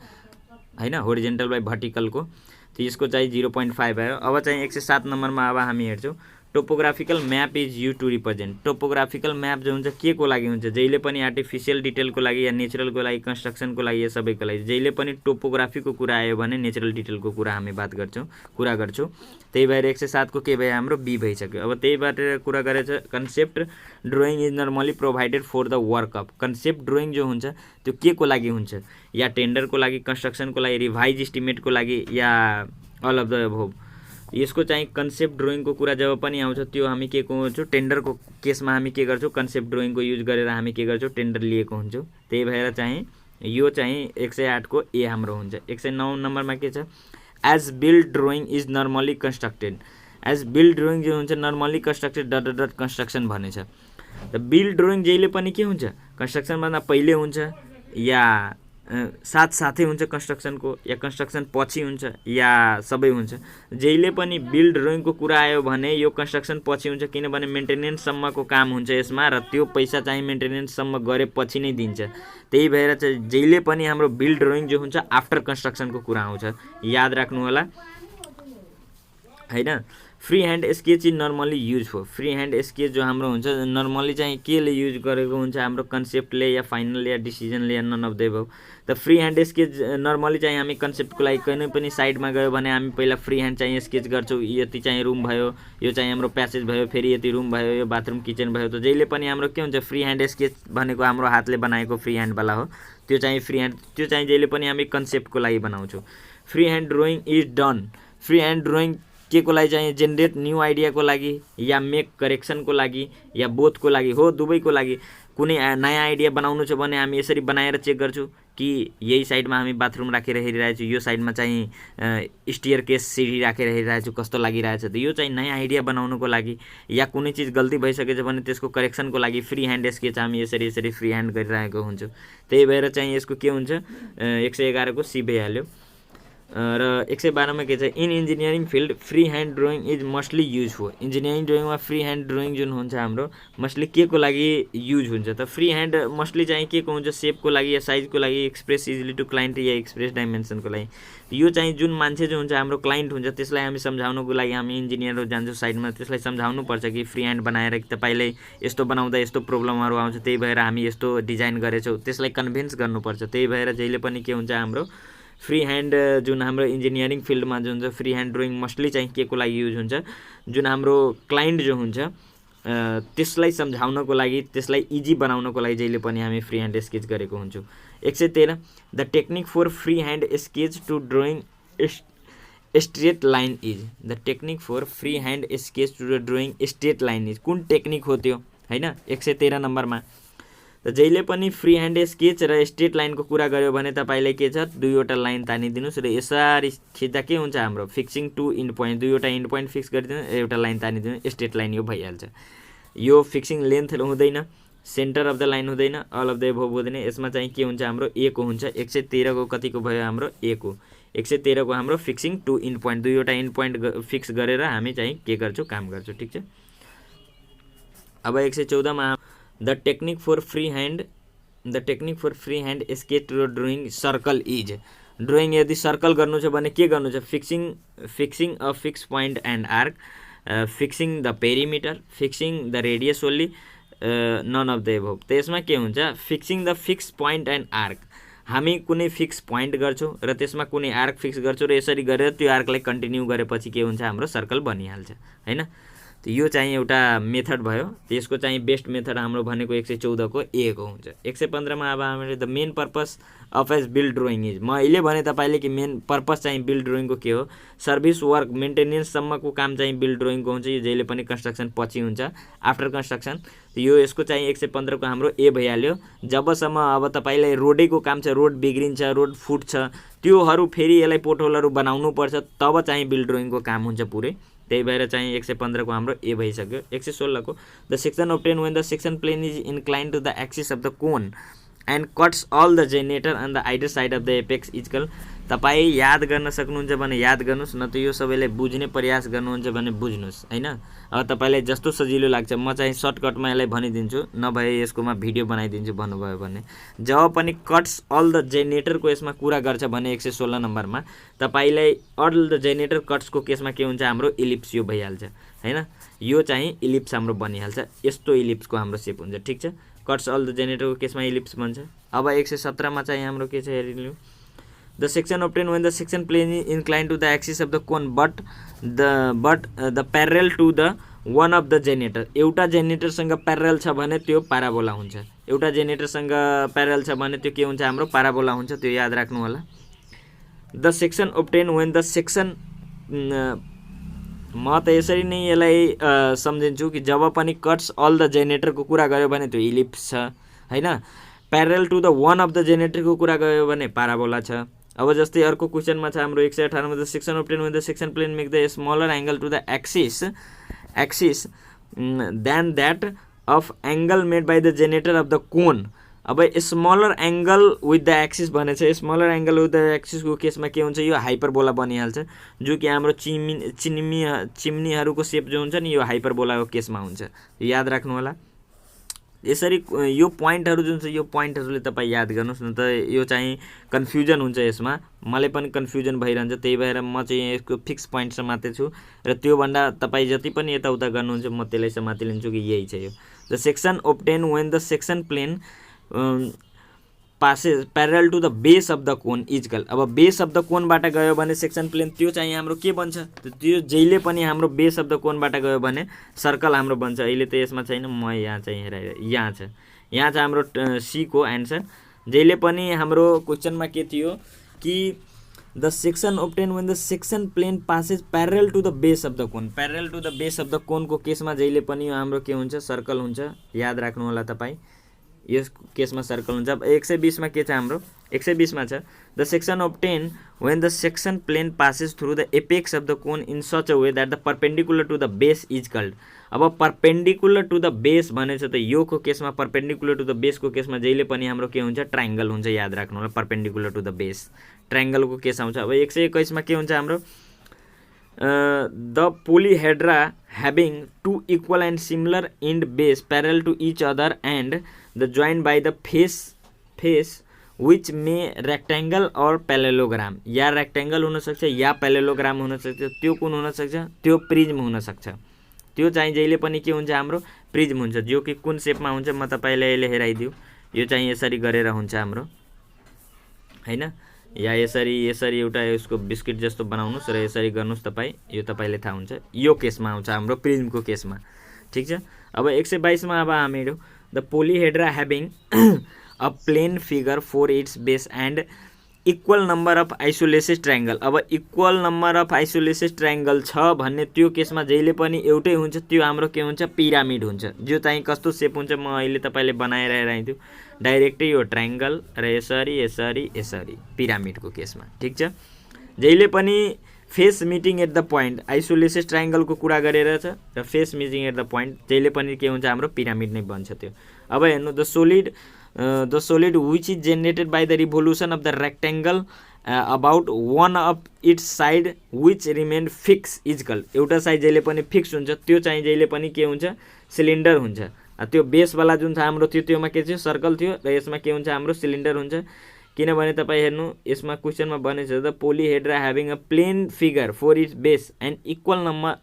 S1: होइन, होरिजेन्टल बाई भर्टिकलको। त यसको चाहिँ 0.5 आयो। अब चाहिँ 107 नम्बरमा अब हामी हेर्छौँ टोपोग्राफिकल म्याप इज यु टु रिप्रेजेन्ट। टोपोग्राफिकल म्याप जो हुन्छ के को लागि हुन्छ, जहिले पनि आर्टिफिसियल डिटेलको लागि या नेचुरलको लागि, कन्स्ट्रक्सनको लागि या सबैको लागि। जहिले पनि टोपोग्राफीको कुरा आयो भने नेचुरल डिटेलको कुरा हामी कुरा गर्छौँ। त्यही भएर 107 को के भयो हाम्रो बी भइसक्यो। अब त्यही भएर कुरा गरेछ concept drawing is normally provided for the workup. Concept drawing जो हुन्छ त्यो के को लागि हुन्छ, या टेन्डरको लागि, कन्स्ट्रक्सनको लागि, रिभाइज इस्टिमेटको लागि, या अल अफ द अबभ। यसको चाहिँ कन्सेप्ट ड्रोइङको कुरा जब पनि आउँछ त्यो हामी के को हुन्छौँ, टेन्डरको केसमा हामी के गर्छौँ कन्सेप्ट ड्रोइङको युज गरेर हामी के गर्छौँ टेन्डर लिएको हुन्छौँ। त्यही भएर चाहिँ यो चाहिँ 108 को ए हाम्रो हुन्छ। 109 नम्बरमा के छ as built drawing is normally constructed. As built drawing जो हुन्छ नर्मली कन्स्ट्रक्टेड डट कन्स्ट्रक्सन भनेछ। त बिल्ड ड्रोइङ जहिले पनि के हुन्छ कन्स्ट्रक्सनभन्दा पहिले हुन्छ या साथसाथै हुन्छ कन्स्ट्रक्सनको या कन्स्ट्रक्सन पछि हुन्छ या सबै हुन्छ। जहिले पनि बिल्ड ड्रइङको कुरा आयो भने यो कन्स्ट्रक्सन पछि हुन्छ, किनभने मेन्टेनेन्ससम्मको काम हुन्छ यसमा र त्यो पैसा चाहिँ मेन्टेनेन्ससम्म गरेपछि नै दिन्छ। त्यही भएर चाहिँ जहिले पनि हाम्रो बिल्ड ड्रइङ जो हुन्छ आफ्टर कन्स्ट्रक्सनको कुरा आउँछ, याद राख्नु होला हैन। Free hand sketch is normally use for, free hand sketch जो हाम्रो हुन्छ नर्मली चाहिँ केले युज गरेको हुन्छ, हाम्रो कन्सेप्टले या फाइनल या डिसिजनले या नन अफ द एबभ। त फ्री ह्यान्ड स्केच नर्मली चाहिँ हामी कन्सेप्टको लागि कुनै पनि साइडमा गयो भने हामी पहिला फ्री ह्यान्ड चाहिँ स्केच गर्छौँ। यति चाहिँ रुम भयो, यो चाहिँ हाम्रो प्यासेज भयो, फेरि यति रुम भयो, यो बाथरुम किचन भयो। त जहिले पनि हाम्रो के हुन्छ फ्री ह्यान्ड स्केच भनेको हाम्रो हातले बनाएको फ्री ह्यान्डवाला हो, त्यो चाहिँ फ्री ह्यान्ड, त्यो चाहिँ जहिले पनि हामी कन्सेप्टको लागि बनाउँछौँ। Free hand drawing is done, free hand drawing के को लागि चाहिँ जेनेरेट न्यू आइडियाको लागि या मेक करेक्सनको लागि या बोथको लागि हो, दुवैको लागि। कुनै नयाँ आइडिया बनाउनु छ भने हामी यसरी बनाएर चेक गर्छौँ कि यही साइडमा हामी बाथरुम राखेर हेरिरहेछौँ, यो साइडमा चाहिँ स्टेयर केस सिडी राखेर हेरिरहेछौँ, कस्तो लागिरहेछ। त यो चाहिँ नयाँ आइडिया बनाउनुको लागि या कुनै चिज गल्ती भइसकेछ भने त्यसको करेक्सनको लागि फ्री ह्यान्ड स्केच हामी यसरी फ्री ह्यान्ड गरिरहेको हुन्छौँ। त्यही भएर चाहिँ यसको के हुन्छ 111 को सी भइहाल्यो। र 112 मा के छ, in engineering field free hand drawing is mostly use for, इन्जिनियरिङ ड्रइङमा फ्री ह्यान्ड ड्रइङ जुन हुन्छ हाम्रो मस्टली के को लागि युज हुन्छ त, फ्री ह्यान्ड मस्टली चाहिँ के को हुन्छ, सेपको लागि या साइजको लागि, एक्सप्रेस इजिली टु क्लाइन्ट या एक्सप्रेस डाइमेन्सनको लागि। यो चाहिँ जुन मान्छे जो हुन्छ हाम्रो क्लाइन्ट हुन्छ त्यसलाई हामी सम्झाउनुको लागि हामी इन्जिनियरहरू जान्छौँ साइडमा, त्यसलाई सम्झाउनु पर्छ कि फ्री ह्यान्ड बनाएर तपाईँले यस्तो बनाउँदा यस्तो प्रब्लमहरू आउँछ, त्यही भएर हामी यस्तो डिजाइन गरेछौँ, त्यसलाई कन्भिन्स गर्नुपर्छ। त्यही भएर जहिले पनि के हुन्छ हाम्रो फ्री ह्यान्ड जुन हाम्रो इन्जिनियरिङ फिल्डमा जो हुन्छ फ्री ह्यान्ड ड्रइङ मस्टली चाहिँ के को लागि युज हुन्छ, जुन हाम्रो क्लाइन्ट जो हुन्छ त्यसलाई सम्झाउनको लागि, त्यसलाई इजी बनाउनको लागि जहिले पनि हामी फ्री ह्यान्ड स्केच गरेको हुन्छौँ। 113 the technique for free hand sketch to drawing straight line is, the technique for free hand sketch to drawing straight line is, कुन टेक्निक हो त्यो हैन 113 नम्बरमा। त जहिले पनि फ्री ह्यान्ड स्केच र स्ट्रेट लाइनको कुरा गर्यो भने तपाईँले के छ, दुईवटा लाइन तानिदिनुहोस् र यसरी खिच्दा के हुन्छ हाम्रो फिक्सिङ टु इन्ड पोइन्ट, दुईवटा इन्ड पोइन्ट फिक्स गरिदिनु, एउटा लाइन तानिदिनु, स्ट्रेट लाइन यो भइहाल्छ। यो फिक्सिङ लेन्थ हुँदैन, सेन्टर अफ द लाइन हुँदैन, अल अफ द एबभ हुँदैन, यसमा चाहिँ के हुन्छ हाम्रो ए को हुन्छ। 113 को कतिको भयो हाम्रो ए को, 113 को हाम्रो फिक्सिङ टु इन्ड पोइन्ट, दुईवटा इन्ड पोइन्ट फिक्स गरेर हामी चाहिँ के गर्छौँ, काम गर्छौँ। ठिक छ। अब 114 मा the technique for free hand sketch र ड्रइङ सर्कल इज, ड्रइङ यदि सर्कल गर्नु छ भने के गर्नु छ, fixing a fix point and arc, fixing the perimeter, fixing the radius only, none of the above. त यसमा के हुन्छ, fixing the fix point and arc, हामी कुनै फिक्स पोइन्ट गर्छौँ र त्यसमा कुनै आर्क फिक्स गर्छौँ र यसरी गरेर त्यो आर्कलाई कन्टिन्यू गरेपछि के हुन्छ हाम्रो सर्कल बनिहाल्छ हैन। त यो चाहिँ एउटा मेथड भयो, त्यसको चाहिँ बेस्ट मेथड हाम्रो भनेको 114 को ए को हुन्छ। 115 मा अब हामीले the main purpose of as built drawing is, म अहिले भने तपाईँले कि मेन पर्पस चाहिँ बिल्ड ड्रइङको के हो, सर्भिस वर्क मेन्टेनेन्ससम्मको काम चाहिँ बिल्ड ड्रइङको हुन्छ। यो जहिले पनि कन्स्ट्रक्सन पछि हुन्छ, आफ्टर कन्स्ट्रक्सन। यो यसको चाहिँ 115 को हाम्रो ए भइहाल्यो। जबसम्म अब तपाईँलाई रोडैको काम छ, रोड बिग्रिन्छ, रोड फुट्छ, त्योहरू फेरि यसलाई पोटहोलहरू बनाउनु पर्छ, तब चाहिँ बिल्ड ड्रइङको काम हुन्छ पुरै। त्यही भएर चाहिँ 115 को हाम्रो ए भइसक्यो। 116 को the section obtain when the section plane is inclined to the axis of the cone and cuts all the generator on the either side of the apex is called. तपाईँ याद गर्न सक्नुहुन्छ भने याद गर्नुहोस्, न त यो सबैले बुझ्ने प्रयास गर्नुहुन्छ भने बुझ्नुहोस् हैन। अब तपाईँलाई जस्तो सजिलो लाग्छ, म चाहिँ सर्टकटमा यसलाई भनिदिन्छु, नभए यसकोमा भिडियो बनाइदिन्छु भन्नुभयो भने। जब पनि कट्स अल द जेनेरेटरको यसमा कुरा गर्छ भने 116 नम्बरमा तपाईँलाई अल द जेनेरेटर कट्सको केसमा के हुन्छ हाम्रो इलिप्स यो भइहाल्छ हैन। यो चाहिँ इलिप्स हाम्रो बनिहाल्छ, यस्तो इलिप्सको हाम्रो सेप हुन्छ। ठिक छ, कट्स अल द जेनेरेटरको केसमा इलिप्स बन्छ। अब 117 मा चाहिँ हाम्रो के छ हेरिलिनु, the section obtained when the section plane is inclined to the axis of the cone but the parallel to the one of the generator। एउटा जेनेरेटरसँग प्यारल छ भने त्यो प्याराबोला हुन्छ, एउटा जेनेरेटरसँग प्यारल छ भने त्यो के हुन्छ हाम्रो प्याराबोला हुन्छ, त्यो याद राख्नु होला। The section obtained when the section, म त यसरी नै यसलाई सम्झिन्छु कि जब पनि कट्स अल द जेनेरेटरको कुरा गर्यो भने त्यो इलिप्स छ हैन, parallel to the one of the जेनेरेटरको कुरा गर्यो भने प्याराबोला छ। अब जस्तै अर्को क्वेसनमा छ हाम्रो 118 मा the section obtained when the section plane make the smaller angle to the axis than that of angle made by the generator of the cone। अब smaller angle with the axis भनेछ। Smaller angle with the एक्सिसको केसमा के हुन्छ, यो hyperbola बनिहाल्छ, जो कि हाम्रो चिम्नीहरूको सेप जो हुन्छ नि यो हाइपरबोलाको केसमा हुन्छ, याद राख्नु होला। यसरी यो पोइन्टहरू जुन छ यो पोइन्टहरूले तपाईँ याद गर्नुहोस् न त, यो चाहिँ कन्फ्युजन हुन्छ यसमा, मलाई पनि कन्फ्युजन भइरहन्छ, त्यही भएर म चाहिँ यसको फिक्स पोइन्टसम्म मात्रै छु र त्योभन्दा तपाईँ जति पनि यताउता गर्नुहुन्छ म त्यसलाई समाति लिन्छु कि यही छ यो। The section obtain when the section plane passes parallel to the base of the cone is called. अब बेस अफ द कोनबाट गयो भने सेक्सन प्लेन त्यो चाहिँ हाम्रो के बन्छ, त्यो जहिले पनि हाम्रो बेस अफ द कोनबाट गयो भने सर्कल हाम्रो बन्छ। अहिले त यसमा छैन, म यहाँ चाहिँ हेरेर यहाँ छ हाम्रो सी को एन्सर। जहिले पनि हाम्रो क्वेसनमा के थियो कि the section obtain when the section plane passes parallel to the base of the cone, parallel to the base of the कोनको केसमा जहिले पनि हाम्रो के हुन्छ, सर्कल हुन्छ, याद राख्नु होला तपाईँ, यस केसमा सर्कल हुन्छ। अब 120 मा के छ हाम्रो, 120 मा छ the section obtain when the section plane passes through the apex of the cone in such a way that the perpendicular to the base is called. अब परपेंडिकुलर टु द बेस भनेछ त योको केसमा, परपेंडिकुलर टु द बेसको केसमा जहिले पनि हाम्रो के हुन्छ, ट्रायंगल हुन्छ, याद राख्नु होला, परपेंडिकुलर टु द बेस ट्रायंगलको केस आउँछ। अब 121 मा के हुन्छ हाम्रो, the polyhedra having two equal and similar end base parallel to each other and the joined by the face which may rectangle or parallelogram, yeah rectangle हुन सक्छ या parallelogram हुन सक्छ, त्यो कुन हुन सक्छ, त्यो प्रिज्म हुन सक्छ, त्यो चाहिँ जहिले पनि के हुन्छ हाम्रो प्रिज्म हुन्छ, जो कि कुन सेपमा हुन्छ म तपाईलाई अहिले हेराइदिउ। यो चाहिँ यसरी गरेर हुन्छ हाम्रो हैन, या यसरी एउटा यसको बिस्किट जस्तो बनाउनुस् र यसरी गर्नुस् तपाईँ, यो तपाईले थाहा हुन्छ, यो केसमा आउँछ हाम्रो प्रिज्मको केसमा, ठीक छ। अब 122 मा अब हामीहरू the polyhedra having a plane figure for its base and equal number of isosceles triangle. अब equal number of isosceles triangle छ भन्ने त्यो केसमा जहिले पनि एउटै हुन्छ, त्यो हाम्रो के हुन्छ, पिरामिड हुन्छ, जो चाहिँ कस्तो सेप हुन्छ म अहिले तपाईले बनाएर हेराइदिउ, डाइरेक्टै यो ट्रायंगल र यसरी यसरी यसरी पिरामिडको केसमा, ठीक छ। जहिले पनि face meeting at the point, आइसोलेसेस ट्रायंगलको कुरा गरेर छ र face meeting at the point जहिले पनि के हुन्छ, हाम्रो पिरामिड नै बन्छ त्यो। अब हेर्नु the solid which is generated by the revolution of the rectangle about one of its side which remain fixed is called। एउटा साइड जहिले पनि फिक्स हुन्छ, त्यो चाहिँ जहिले पनि के हुन्छ, सिलिन्डर हुन्छ। त्यो बेसवाला जुन छ हाम्रो त्योमा के थियो, सर्कल थियो, र यसमा के हुन्छ, हाम्रो सिलिन्डर हुन्छ। किनभने तपाईँ हेर्नु यसमा क्वेसनमा भनेछ the polyhedra having a plane figure for its base and equal number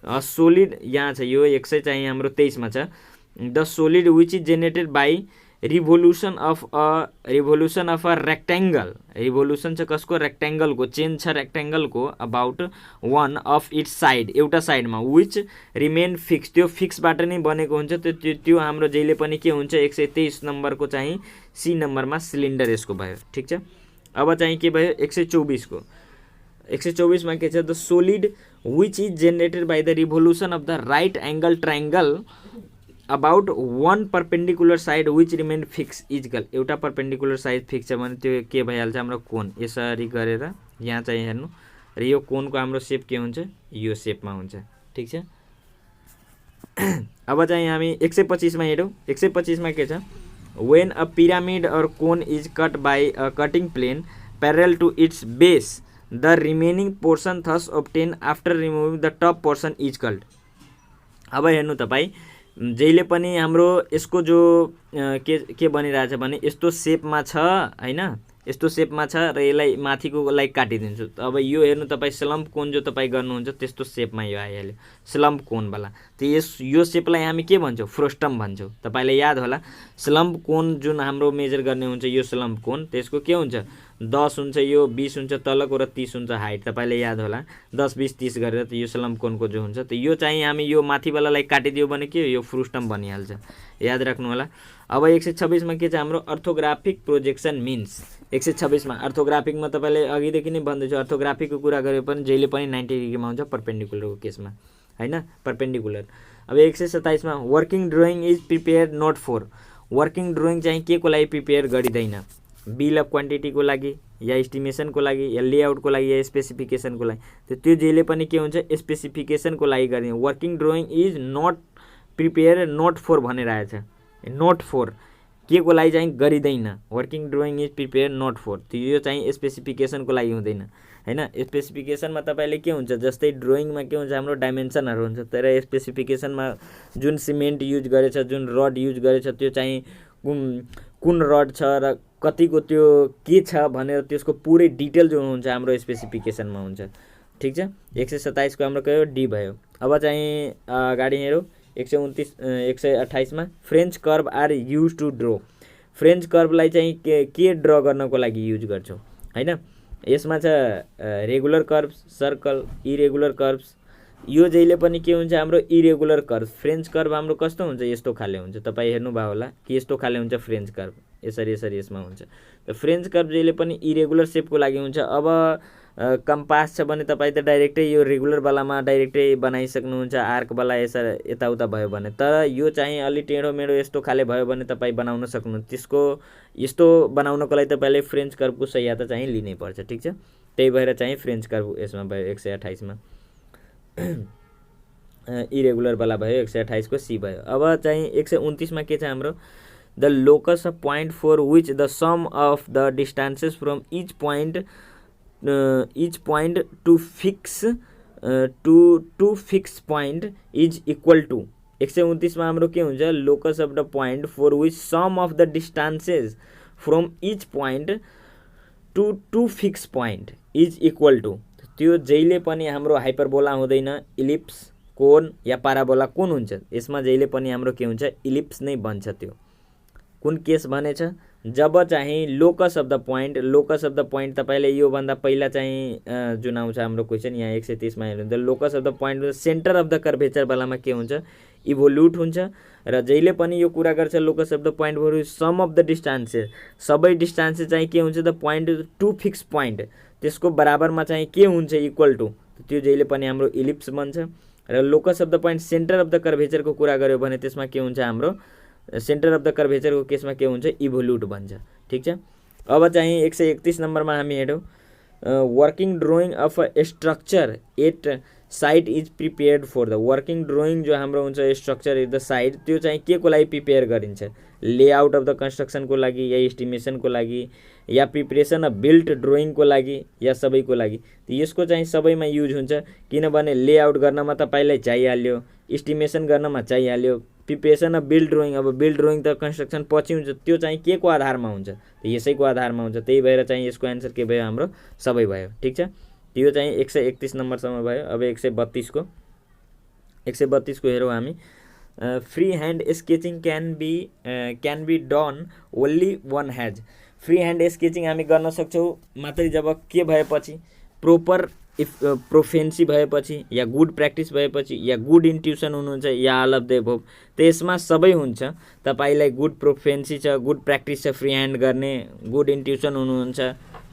S1: solid, यहाँ छ यो 100 चाहिँ हाम्रो 23 मा छ the solid which is generated by revolution of a rectangle, revolution छ कसको, रेक्टेंगलको, चेन्ज छ रेक्टेंगलको about one of its side, एउटा साइडमा, विच रिमेन फिक्स, त्यो फिक्सबाट नै बनेको हुन्छ, त्यो हाम्रो जहिले पनि के हुन्छ, 123 नम्बरको चाहिँ सी नम्बरमा सिलिन्डर यसको भयो, ठीक छ। अब चाहिँ के भयो 124 को, 124 मा के छ the solid which is generated by the revolution of the right angle triangle about one perpendicular side which remain fix is call. एउटा परपेंडिकुलर साइड फिक्स छ भने त्यो के भइहाल्छ, हाम्रो कोन, यसरी गरेर यहाँ चाहिँ हेर्नु, र यो कोनको हाम्रो सेप के हुन्छ, यो सेपमा हुन्छ, ठीक छ। अब चाहिँ हामी 125 मा हेरौँ। 125 मा के छ, when a pyramid or cone is cut by a cutting plane parallel to its base the remaining portion thus obtain after removing the top portion is called. अब हेर्नु तपाईँ, जहिले पनि हाम्रो यसको जो के बनिरहेछ भने यस्तो सेपमा छ हैन, यस्तो सेपमा छ र यसलाई माथिको लागि काटिदिन्छु। अब यो हेर्नु तपाईँ स्लम्प कोन जो तपाईँ गर्नुहुन्छ त्यस्तो सेपमा यो आइहाल्यो, स्लम्प कोनवाला। त यो सेपलाई हामी के भन्छौँ, फ्रोस्टम भन्छौँ। तपाईँलाई याद होला स्लम्प कोन जुन हाम्रो मेजर गर्ने हुन्छ, यो स्लम्प कोन त्यसको के हुन्छ, 10 हुन्छ, यो 20 हुन्छ तलको र 30 हुन्छ हाइट, तपाईँलाई याद होला 10 20 30 गरेर त यो स्लम्प कोनको जो हुन्छ, त यो चाहिँ हामी यो माथिवालालाई काटिदियो भने के यो फ्रोस्टम बनिहाल्छ, याद राख्नु होला। अब 126 मा के छ हाम्रो, अर्थोग्राफिक प्रोजेक्सन मिन्स। 126 मा अर्थोग्राफिकमा तपाईँले अघिदेखि नै भन्दैछु, अर्थोग्राफिकको कुरा गरे पनि जहिले पनि 90 डिग्रीमा हुन्छ पर्पेन्डिकुलरको केसमा हैन, पर्पेन्डिकुलर। अब 127 मा working drawing is prepare not for. Working drawing चाहिँ के को लागि प्रिपेयर गरिदैन, बिल अफ क्वान्टिटीको लागि या एस्टिमेसनको लागि या लेआउटको लागि या स्पेसिफिकेसनको लागि, त्यो जहिले पनि के हुन्छ, स्पेसिफिकेसनको लागि गर्ने। Working drawing is not prepare not for भनेर आएछ, नोट फर के को लागि चाहिँ गरिँदैन। Working drawing is prepare not for, यो चाहिँ स्पेसिफिकेसनको लागि हुँदैन हैन। स्पेसिफिकेसनमा तपाईले के हुन्छ, जस्तै ड्रइङमा के हुन्छ हाम्रो डाइमेन्सनहरू हुन्छ, तर स्पेसिफिकेसनमा जुन सिमेन्ट युज गरेछ, जुन रड युज गरेछ, त्यो चाहिँ कुन रड छ र कतिको त्यो के छ भनेर त्यसको पुरै डिटेल जो हुन्छ हाम्रो स्पेसिफिकेसनमा हुन्छ। ठीक छ, 127 को हाम्रो कयो डी भयो। अब चाहिँ अगाडि हेरौँ 128 मा French curve are use to draw. French कर्वलाई चाहिँ के ड्र गर्नको लागि युज गर्छौँ हैन। यसमा छ regular curves, circle, irregular curves. यो जहिले पनि के हुन्छ हाम्रो इरेगुलर कर्व। फ्रेन्च कर्व हाम्रो कस्तो हुन्छ, यस्तो खाले हुन्छ। तपाईँ हेर्नुभयो होला कि यस्तो खाले हुन्छ फ्रेन्च कर्व, यसरी यसरी यसमा हुन्छ। त फ्रेन्च कर्व जहिले पनि इरेगुलर सेपको लागि हुन्छ। अब कम्पास छ भने तपाईँ त डाइरेक्टै यो रेगुलर वालामा डाइरेक्टै बनाइसक्नुहुन्छ, आर्क वाला यताउता भयो भने। तर यो चाहिँ अलि टेढो मेढो यस्तो खाले भयो भने तपाईँ बनाउन सक्नुहुन्छ। त्यसको यस्तो बनाउनको लागि तपाईँले फ्रेन्च कर्वको सहायता चाहिँ लिनै पर्छ। ठीक छ, त्यही भएर चाहिँ फ्रेन्च कर्व यसमा भयो 128 मा। इरेगुलर वाला भयो 128 को सी भयो। अब चाहिँ 129 मा के छ हाम्रो, the locus of point for which the sum of the distances from each point to fix point is equal to. 129 मा हाम्रो के हुन्छ, locus of the point for which sum of the distances from each point to fix point is equal to. त्यो जहिले पनि हाम्रो hyperbola हुँदैन, ellipse, कोन या parabola कुन हुन्छ, यसमा जहिले पनि हाम्रो के हुन्छ, इलिप्स नै बन्छ। त्यो कुन केस भनेछ, जब चाहिँ locus of the point, locus of the point तपाईले यो भन्दा पहिला चाहिँ जुन आउँछ हाम्रो क्वेसन यहाँ 130 मा हेर्नु, the locus of the point centre of the curvature वालामा के हुन्छ, इभोल्युट हुन्छ। र जहिले पनि यो कुरा गर्छ लोकस अफ द पोइन्ट भरु सम अफ द डिस्टेन्सेस, सबै डिस्टेन्सेस चाहिँ के हुन्छ, the point to fix point, त्यसको बराबरमा चाहिँ के हुन्छ, इक्वल टु, त्यो जहिले पनि हाम्रो इलिप्स बन्छ। र locus of the point centre of the कर्भेचरको कुरा गर्यो भने त्यसमा के हुन्छ, हाम्रो सेन्टर अफ द कर्भेचरको केसमा के हुन्छ, इभोल्युट बन्छ। ठीक छ, अब चाहिँ 131 नम्बरमा हामी हेरौँ, working drawing of a structure at site is prepared for the. Working drawing जो हाम्रो हुन्छ स्ट्रक्चर एट द साइट, त्यो चाहिँ के को लागि प्रिपेयर गरिन्छ, लेआउट अफ द कन्स्ट्रक्सनको लागि या एस्टिमेसनको लागि या प्रिपरेसन अफ बिल्ट ड्रइङको लागि या सबैको लागि। यसको चाहिँ सबैमा युज हुन्छ, किनभने लेआउट गर्नमा तपाईँलाई चाहिहाल्यो, एस्टिमेसन गर्नमा चाहिहाल्यो, प्रिपरेसन अफ बिल्ड ड्रइङ, अब बिल्ड ड्रइङ त कन्स्ट्रक्सन पछि हुन्छ, त्यो चाहिँ के को आधारमा हुन्छ, यसैको आधारमा हुन्छ। त्यही भएर चाहिँ यसको एन्सर के भयो, हाम्रो सबै भयो। ठीक छ, त्यो चाहिँ 131 नम्बरसम्म भयो। अब 132 को हेरौँ हामी, free hand sketching can be done only one has. Free hand sketching हामी गर्न सक्छौँ मात्रै जब के भएपछि, प्रोपर प्रोफेन्सी भएपछि या गुड प्र्याक्टिस भएपछि या गुड इन्ट्युसन हुनुहुन्छ या अल अफ द एबोभ, त्यसमा सबै हुन्छ। तपाईलाई गुड प्रोफेन्सी छ, गुड प्र्याक्टिस छ फ्री ह्यान्ड गर्ने, गुड इन्ट्युसन हुनुहुन्छ,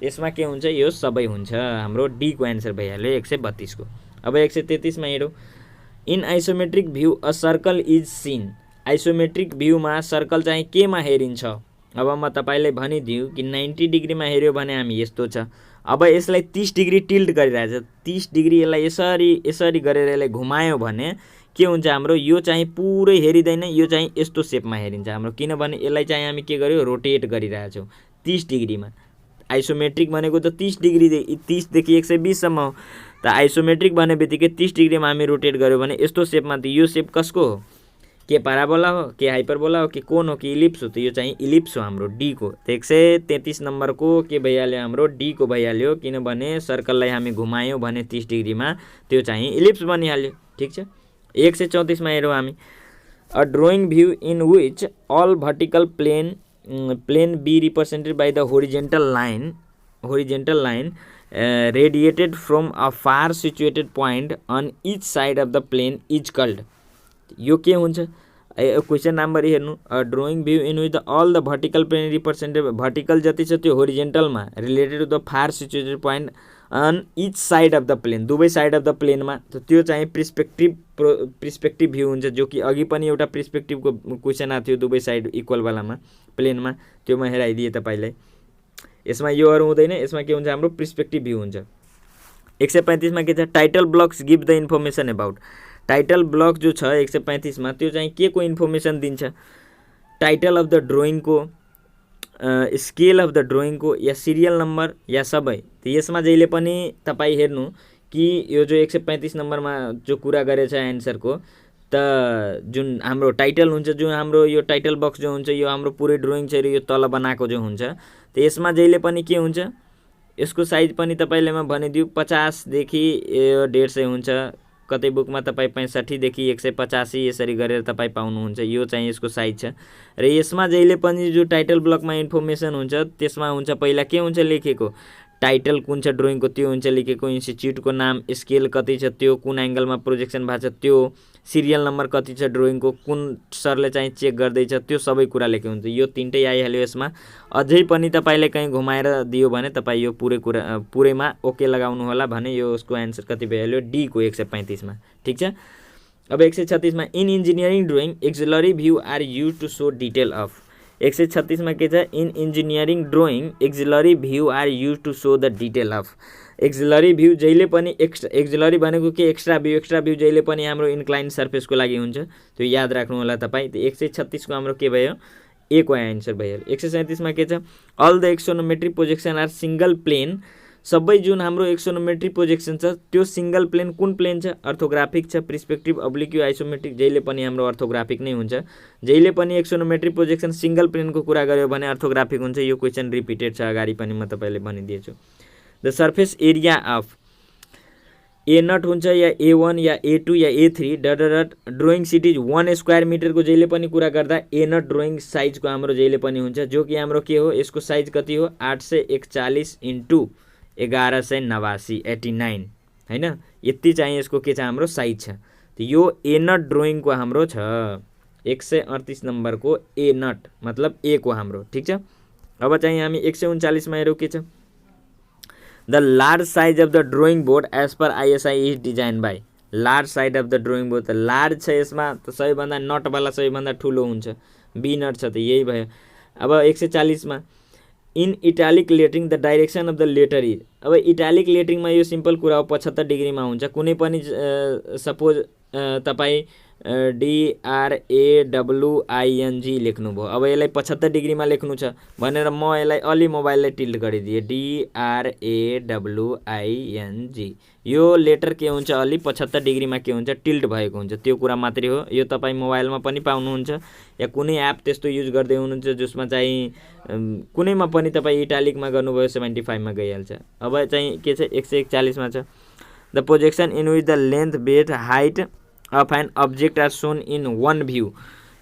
S1: यसमा के हुन्छ, यो सबै हुन्छ। हाम्रो डी को एन्सर भइहाल्यो 132 को। अब 133 मा हेरौँ, in isometric view a circle is seen. Isometric भ्यूमा सर्कल चाहिँ केमा हेरिन्छ। अब म तपाईलाई भनिदिऊ कि 90 डिग्रीमा हेर्यो भने हामी यस्तो छ। अब यसलाई 30 डिग्री टिल्ट गरिरहेछ, 30 डिग्री यसलाई यसरी गरेर यसलाई घुमायो भने के हुन्छ, हाम्रो यो चाहिँ पुरै हेरिँदैन, यो चाहिँ यस्तो सेपमा हेरिन्छ हाम्रो, किनभने यसलाई चाहिँ हामी के गर्यो, रोटेट गरिरहेछौँ 30 डिग्रीमा। आइसोमेट्रिक भनेको त 30 देखि 120 सम्म हो। त आइसोमेट्रिक भन्ने बित्तिकै 30 डिग्रीमा हामी रोटेट गर्यो भने यस्तो सेपमा, त यो सेप कसको हो, के पाराबोला हो, के हाइपरबोला हो, के कोन हो, कि इलिप्स हो, त यो चाहिँ इलिप्स हो हाम्रो डी को। 133 नम्बरको के भइहाल्यो, हाम्रो डी को भइहाल्यो, किनभने सर्कललाई हामी घुमायौँ भने 30 डिग्रीमा त्यो चाहिँ इलिप्स बनिहाल्यो। ठीक छ, 134 मा हेरौँ हामी, a drawing view in which all vertical plane be represented by the horizontal line radiated from a far situated point on each side of the plane is called। यो के हुन्छ, क्वेसन नम्बर हेर्नु, drawing view in with all the vertical plane represented, vertical जति छ त्यो होरिजेन्टलमा, related to the far situated point on each side of the plane, दुवै side of the प्लेनमा, त्यो चाहिँ प्रिस्पेक्टिभ भ्यू हुन्छ। जो कि अघि पनि एउटा प्रिस्पेक्टिभको क्वेसन आएको थियो, दुवै साइड इक्वलवालामा प्लेनमा, त्यो म हेराइदिएँ तपाईँलाई। यसमा योहरू हुँदैन, यसमा के हुन्छ, हाम्रो प्रिस्पेक्टिभ भ्यू हुन्छ। 135 मा के छ, title blocks give the information about. Title block जो छ 135 मा, त्यो चाहिँ के को इन्फर्मेसन दिन्छ, टाइटल अफ द ड्रोइङको, स्केल अफ द ड्रोइङको या सिरियल नम्बर या सबै। त यसमा जहिले पनि तपाईँ हेर्नु कि यो जो 135 नम्बरमा जो कुरा गरेछ एन्सरको, त जुन हाम्रो टाइटल हुन्छ, जुन हाम्रो यो टाइटल बक्स जो हुन्छ, यो हाम्रो पुरै ड्रोइङ छ र यो तल बनाएको जो हुन्छ, त यसमा जहिले पनि के हुन्छ, यसको साइज पनि तपाईँले म भनिदिउँ 50 देखि 150 हुन्छ, कतै बुकमा तपाईँ 65 देखि 185 यसरी गरेर तपाईँ पाउनुहुन्छ। यो चाहिँ यसको साइज छ। र यसमा जहिले पनि जो टाइटल ब्लकमा इन्फर्मेसन हुन्छ त्यसमा हुन्छ पहिला के हुन्छ लेखेको, टाइटल कुन छ ड्रोइङको त्यो हुन्छ लेखेको, इन्स्टिट्युटको नाम, स्केल कति छ त्यो, कुन एङ्गलमा प्रोजेक्सन भएको छ त्यो, सिरियल नम्बर कति छ ड्रोइङको, कुन सरले चाहिँ चेक गर्दैछ, त्यो सबै कुरा लेखेको हुन्छ। यो तीनटै आइहाल्यो यसमा। अझै पनि तपाईँले कहीँ घुमाएर दियो भने तपाईँ यो पुरैमा ओके लगाउनु होला भने यो उसको एन्सर कति भइहाल्यो, डी को 135 मा। ठिक छ। अब 136 मा in engineering drawing auxiliary view are use to show detail of. 136 मा के छ, in engineering drawing auxiliary view are use to show the detail of. Auxiliary view जहिले पनि एक्सिलरी भनेको के, एक्स्ट्रा भ्यू जहिले पनि हाम्रो इन्क्लाइन सर्फेसको लागि हुन्छ, त्यो याद राख्नु होला तपाईँ। त 136 को हाम्रो के भयो, ए को एन्सर भइहाल्यो। 137 मा के छ, all the axonometric projection are single plane. सबै जुन हाम्रो एक्सोनोमेट्रिक प्रोजेक्सन छ त्यो सिंगल प्लेन कुन प्लेन छ, अर्थोग्राफिक छ, पर्सपेक्टिभ, अब्लिक्यू, आइसोमेट्रिक, जहिले पनि हाम्रो अर्थोग्राफिक नै हुन्छ। जहिले पनि एक्सोनोमेट्रिक प्रोजेक्सन सिंगल प्लेनको कुरा गर्यो भने अर्थोग्राफिक हुन्छ। यो क्वेसन रिपिटेड छ, अगाडि पनि म तपाईँले भनिदिएछु। The surface area of A0 हुन्छ या A1 या A2 या A3 dot drawing sheet is 1 square मिटरको जहिले पनि कुरा गर्दा A0 ड्रोइङ साइजको हाम्रो जहिले पनि हुन्छ, जो कि हाम्रो के हो, यसको साइज कति हो, 841 × 1189 89 हैन। यति चाहिँ यसको के छ, हाम्रो साइज छ। त यो A0 ड्रोइङको हाम्रो छ 138 नम्बरको A0 मतलब ए को हाम्रो। ठिक छ। अब चाहिँ हामी 139 मा हेरौँ के छ, the large size of the drawing board as per ISI is design by. Large size of the drawing board, त लार्ज छ यसमा, त सबैभन्दा नटवाला सबैभन्दा ठुलो हुन्छ, बी नट छ, त यही भयो। अब 140 मा in italic lettering the direction of the letter is. अब इटालिक लेटरिङमा यो सिम्पल कुरा हो, 75 डिग्रीमा हुन्छ। कुनै पनि सपोज तपाईँ DRAWING लेख्नुभयो, अब यसलाई 75 डिग्रीमा लेख्नु छ भनेर म यसलाई अलि मोबाइललाई टिल्ट गरिदिएँ, DRAWING। यो लेटर के हुन्छ, अलि 75 डिग्रीमा के हुन्छ, टिल्ट भएको हुन्छ, त्यो कुरा मात्रै हो। यो तपाईँ मोबाइलमा पनि पाउनुहुन्छ या कुनै एप त्यस्तो युज गर्दै हुनुहुन्छ जसमा चाहिँ कुनैमा पनि तपाईँ इटालिकमा गर्नुभयो 75 मा गइहाल्छ। अब चाहिँ के छ, 141 मा छ, the projection in which the length, breadth, height of an object are shown in one view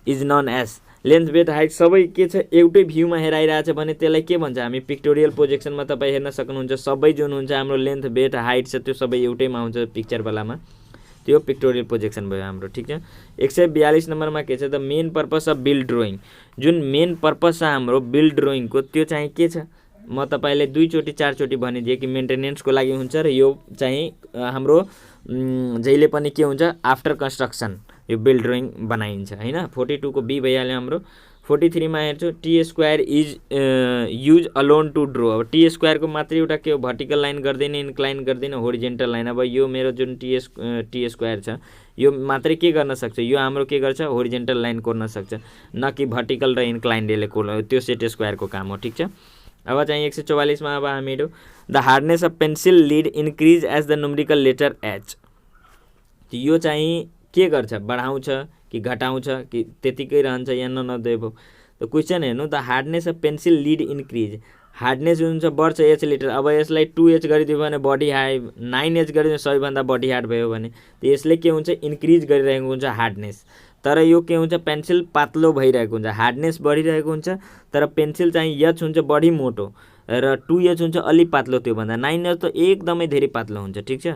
S1: is known as. Length, breadth, height सबै के छ, एउटै भ्यूमा हेराइरहेछ भने त्यसलाई के भन्छ, हामी पिक्टोरियल प्रोजेक्सनमा तपाईँ हेर्न सक्नुहुन्छ। सबै जुन हुन्छ हाम्रो लेन्थ, बेथ, हाइट छ त्यो सबै एउटैमा हुन्छ पिक्चरवालामा, त्यो पिक्टोरियल प्रोजेक्सन भयो हाम्रो। ठिक छ। 142 नम्बरमा के छ, the main purpose of build drawing. जुन मेन पर्पस छ हाम्रो बिल्ड ड्रोइङको त्यो चाहिँ के छ, म तपाईँलाई 2 चोटि 4 चोटि भनिदिएँ कि मेन्टेनेन्सको लागि हुन्छ र यो चाहिँ हाम्रो जहिले पनि के हुन्छ, आफ्टर कन्स्ट्रक्सन यो बिल्ड ड्रोइङ बनाइन्छ हैन। 42 को बी भइहाल्यो हाम्रो। 43 मा हेर्छु, T square is use alone to draw. अब टी स्क्वायरको मात्रै एउटा के हो, भर्टिकल लाइन गर्दैन, इन्क्लाइन गर्दैन, होरिजेन्टल लाइन। अब यो मेरो जुन टी स्क्वायर छ यो मात्रै के गर्न सक्छ, यो हाम्रो के गर्छ, होरिजेन्टल लाइन कोर्न सक्छ, न कि भर्टिकल र इन्क्लाइन यसले कोर्न, त्यो सेट स्क्वायरको काम हो। ठिक छ। अब चाहिँ 144 मा अब हामी हेरौँ, the hardness of pencil lead increase as the numerical letter H. यो चाहिँ के गर्छ, बढाउँछ कि घटाउँछ कि त्यतिकै रहन्छ या नदेऊ। त क्वेसन हेर्नु, the hardness of pencil lead increase, hardness हुन्छ बढ्छ H लिटर। अब यसलाई 2H गरिदियो भने बडी हार्ड, 9H गरिदियो सबैभन्दा बडी हार्ड भयो भने त यसले के हुन्छ, इन्क्रिज गरिरहेको हुन्छ हार्डनेस। तर यो के हुन्छ, पेन्सिल पातलो भइरहेको हुन्छ, हार्डनेस बढिरहेको हुन्छ, तर पेन्सिल चाहिँ H हुन्छ बढी मोटो र 2H हुन्छ अलि पातलो, त्योभन्दा 9H त एकदमै धेरै पातलो हुन्छ। ठिक छ।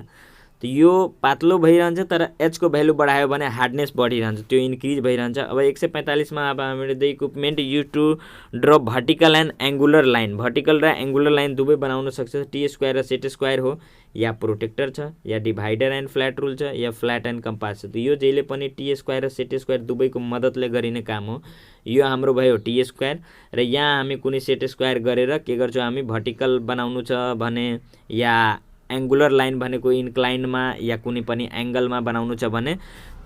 S1: त यो पातलो भइरहन्छ तर H को भ्यालु बढायो भने हार्डनेस बढिरहन्छ, त्यो इन्क्रिज भइरहन्छ। अब 145 मा अब हामीले the equipment use to draw vertical and angular line, vertical र एङ्गुलर लाइन दुवै बनाउन सक्छ। टी स्क्वायर र सेट स्क्वायर हो, या प्रोटेक्टर छ, या डिभाइडर एन्ड फ्ल्याट रुल छ, या फ्ल्याट एन्ड कम्पास छ। त यो जहिले पनि टी स्क्वायर र सेट स्क्वायर दुवैको मद्दतले गरिने काम हो। यो हाम्रो भयो टी स्क्वायर, र यहाँ हामी कुनै सेट स्क्वायर गरेर के गर्छौँ, हामी भर्टिकल बनाउनु छ भने या एङ्गुलर लाइन भनेको इन्क्लाइनमा या कुनै पनि एङ्गलमा बनाउनु छ भने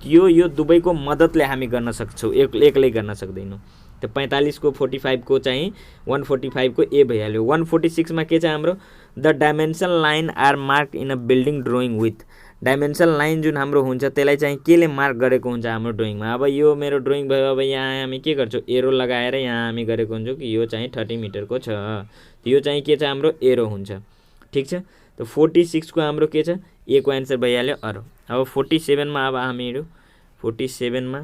S1: यो दुवैको मद्दतले हामी गर्न सक्छौँ, एक्लै गर्न सक्दैनौँ। त 45 को 45 को चाहिँ 145 को ए भइहाल्यो। 146 मा के छ हाम्रो the dimension line are mark in a building drawing with dimension line जुन हाम्रो हुन्छ त्यसलाई चाहिँ केले मार्क गरेको हुन्छ हाम्रो ड्रइङमा। अब यो मेरो ड्रइङ भयो, अब यहाँ हामी के गर्छौँ एरो लगाएर यहाँ हामी गरेको हुन्छौँ कि यो चाहिँ 30 मिटरको छ, यो चाहिँ के छ हाम्रो एरो हुन्छ। ठीक छ, त 46 को हाम्रो के छ ए को एन्सर भइहाल्यो अरो। अब 47 मा अब हामीहरू 47 मा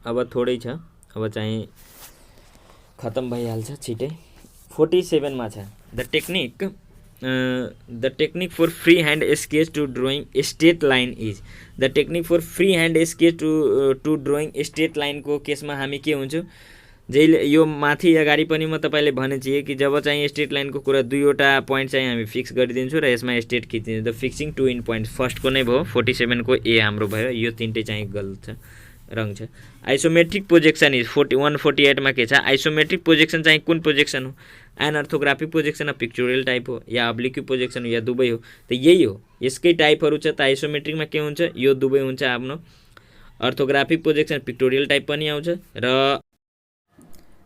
S1: अब थोरै छ, अब चाहिँ खतम भइहाल्छ छिटै। 47 मा छ the technique for free hand sketch to drawing a straight line is the technique for free hand sketch to drawing a straight line को केसमा हामी के हुन्छ जहिले यो माथि अगाडि पनि म तपाईले भने थिए कि जब चाहिँ स्ट्रेट लाइन को कुरा दुईवटा पॉइंट चाहिँ हामी फिक्स गरिदिन्छु र यसमा स्ट्रेट खिचिदिन्छु। The fixing to in point first को नै भयो, 47 को ए हाम्रो भयो, यो तीनटै चाहिँ गलत छ रङ छ। आइसोमेट्रिक प्रोजेक्सन इज 148 मा के छ आइसोमेट्रिक प्रोजेक्सन चाहिँ कुन प्रोजेक्सन हो एनअर्थोग्राफिक प्रोजेक्सन अफ पिक्टोरियल टाइप हो या अब्लिक्यू प्रोजेक्सन हो या दुवै हो, त यही हो यसकै टाइपहरु छ। त आइसोमेट्रिकमा के हुन्छ यो दुवै हुन्छ आफ्नो, अर्थोग्राफिक प्रोजेक्सन पिक्टोरियल टाइप पनि आउँछ र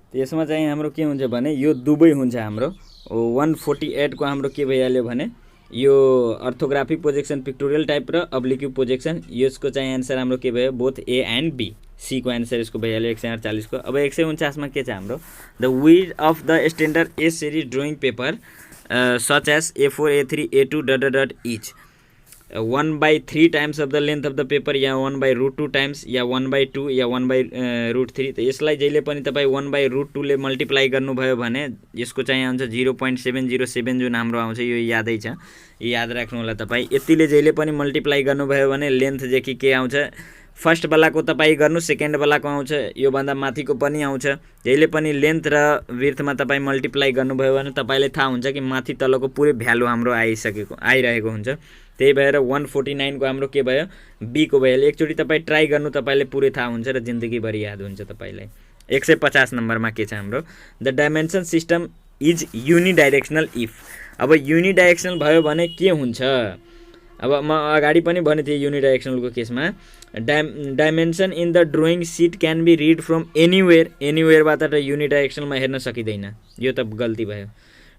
S1: त्यसमा चाहिँ हाम्रो के हुन्छ भने यो दुवै हुन्छ हाम्रो। 148 को हाम्रो के भइहाल्यो भने यो अर्थोग्राफिक प्रोजेक्सन पिक्टोरियल टाइप र अब्लिक्यू प्रोजेक्सन, यसको चाहिँ आन्सर हाम्रो के भयो both A and B, C को आन्सर यसको भइहाल्यो 148 को। अब 149 मा के छ हाम्रो the width of the standard A series drawing paper such as A4 A3 A2 dot each 1/3 times of the length of the paper या 1/√2 टाइम्स या 1/2 या 1/√3। त यसलाई जहिले पनि तपाई 1/√2 ले मल्टिप्लाई गर्नुभयो भने यसको चाहिँ आउँछ 0.707 जुन हाम्रो आउँछ यो यादै छ, याद राख्नु होला तपाई। यतिले जहिले पनि मल्टिप्लाई गर्नुभयो भने लेन्थ देखि के आउँछ फर्स्ट वालाको तपाई गर्नु, सेकेन्ड वालाको आउँछ, यो भन्दा माथिको पनि आउँछ। जहिले पनि लेन्थ र विड्थमा तपाई मल्टिप्लाई गर्नुभयो भने तपाईलाई थाहा हुन्छ कि माथि तलको पुरै भ्यालु हाम्रो आइरहेको हुन्छ। त्यही भएर 149 को हाम्रो के भयो बी को भयो। एकचोटी तपाई ट्राई गर्नु, तपाईले पुरै थाहा हुन्छ र जिन्दगीभरि याद हुन्छ तपाईलाई। 150 नम्बरमा के छ हाम्रो the dimension system is unidirectional if. अब युनिडाइरेक्सनल भयो भने के हुन्छ, अब म अगाडि पनि भने थिएँ युनिडाइरेक्सनल को केसमा dimension in the drawing sheet can be read from anywhere, एनीवेयरबाट त युनिडाइरेक्सनलमा हेर्न सकिँदैन, यो त गल्ती भयो।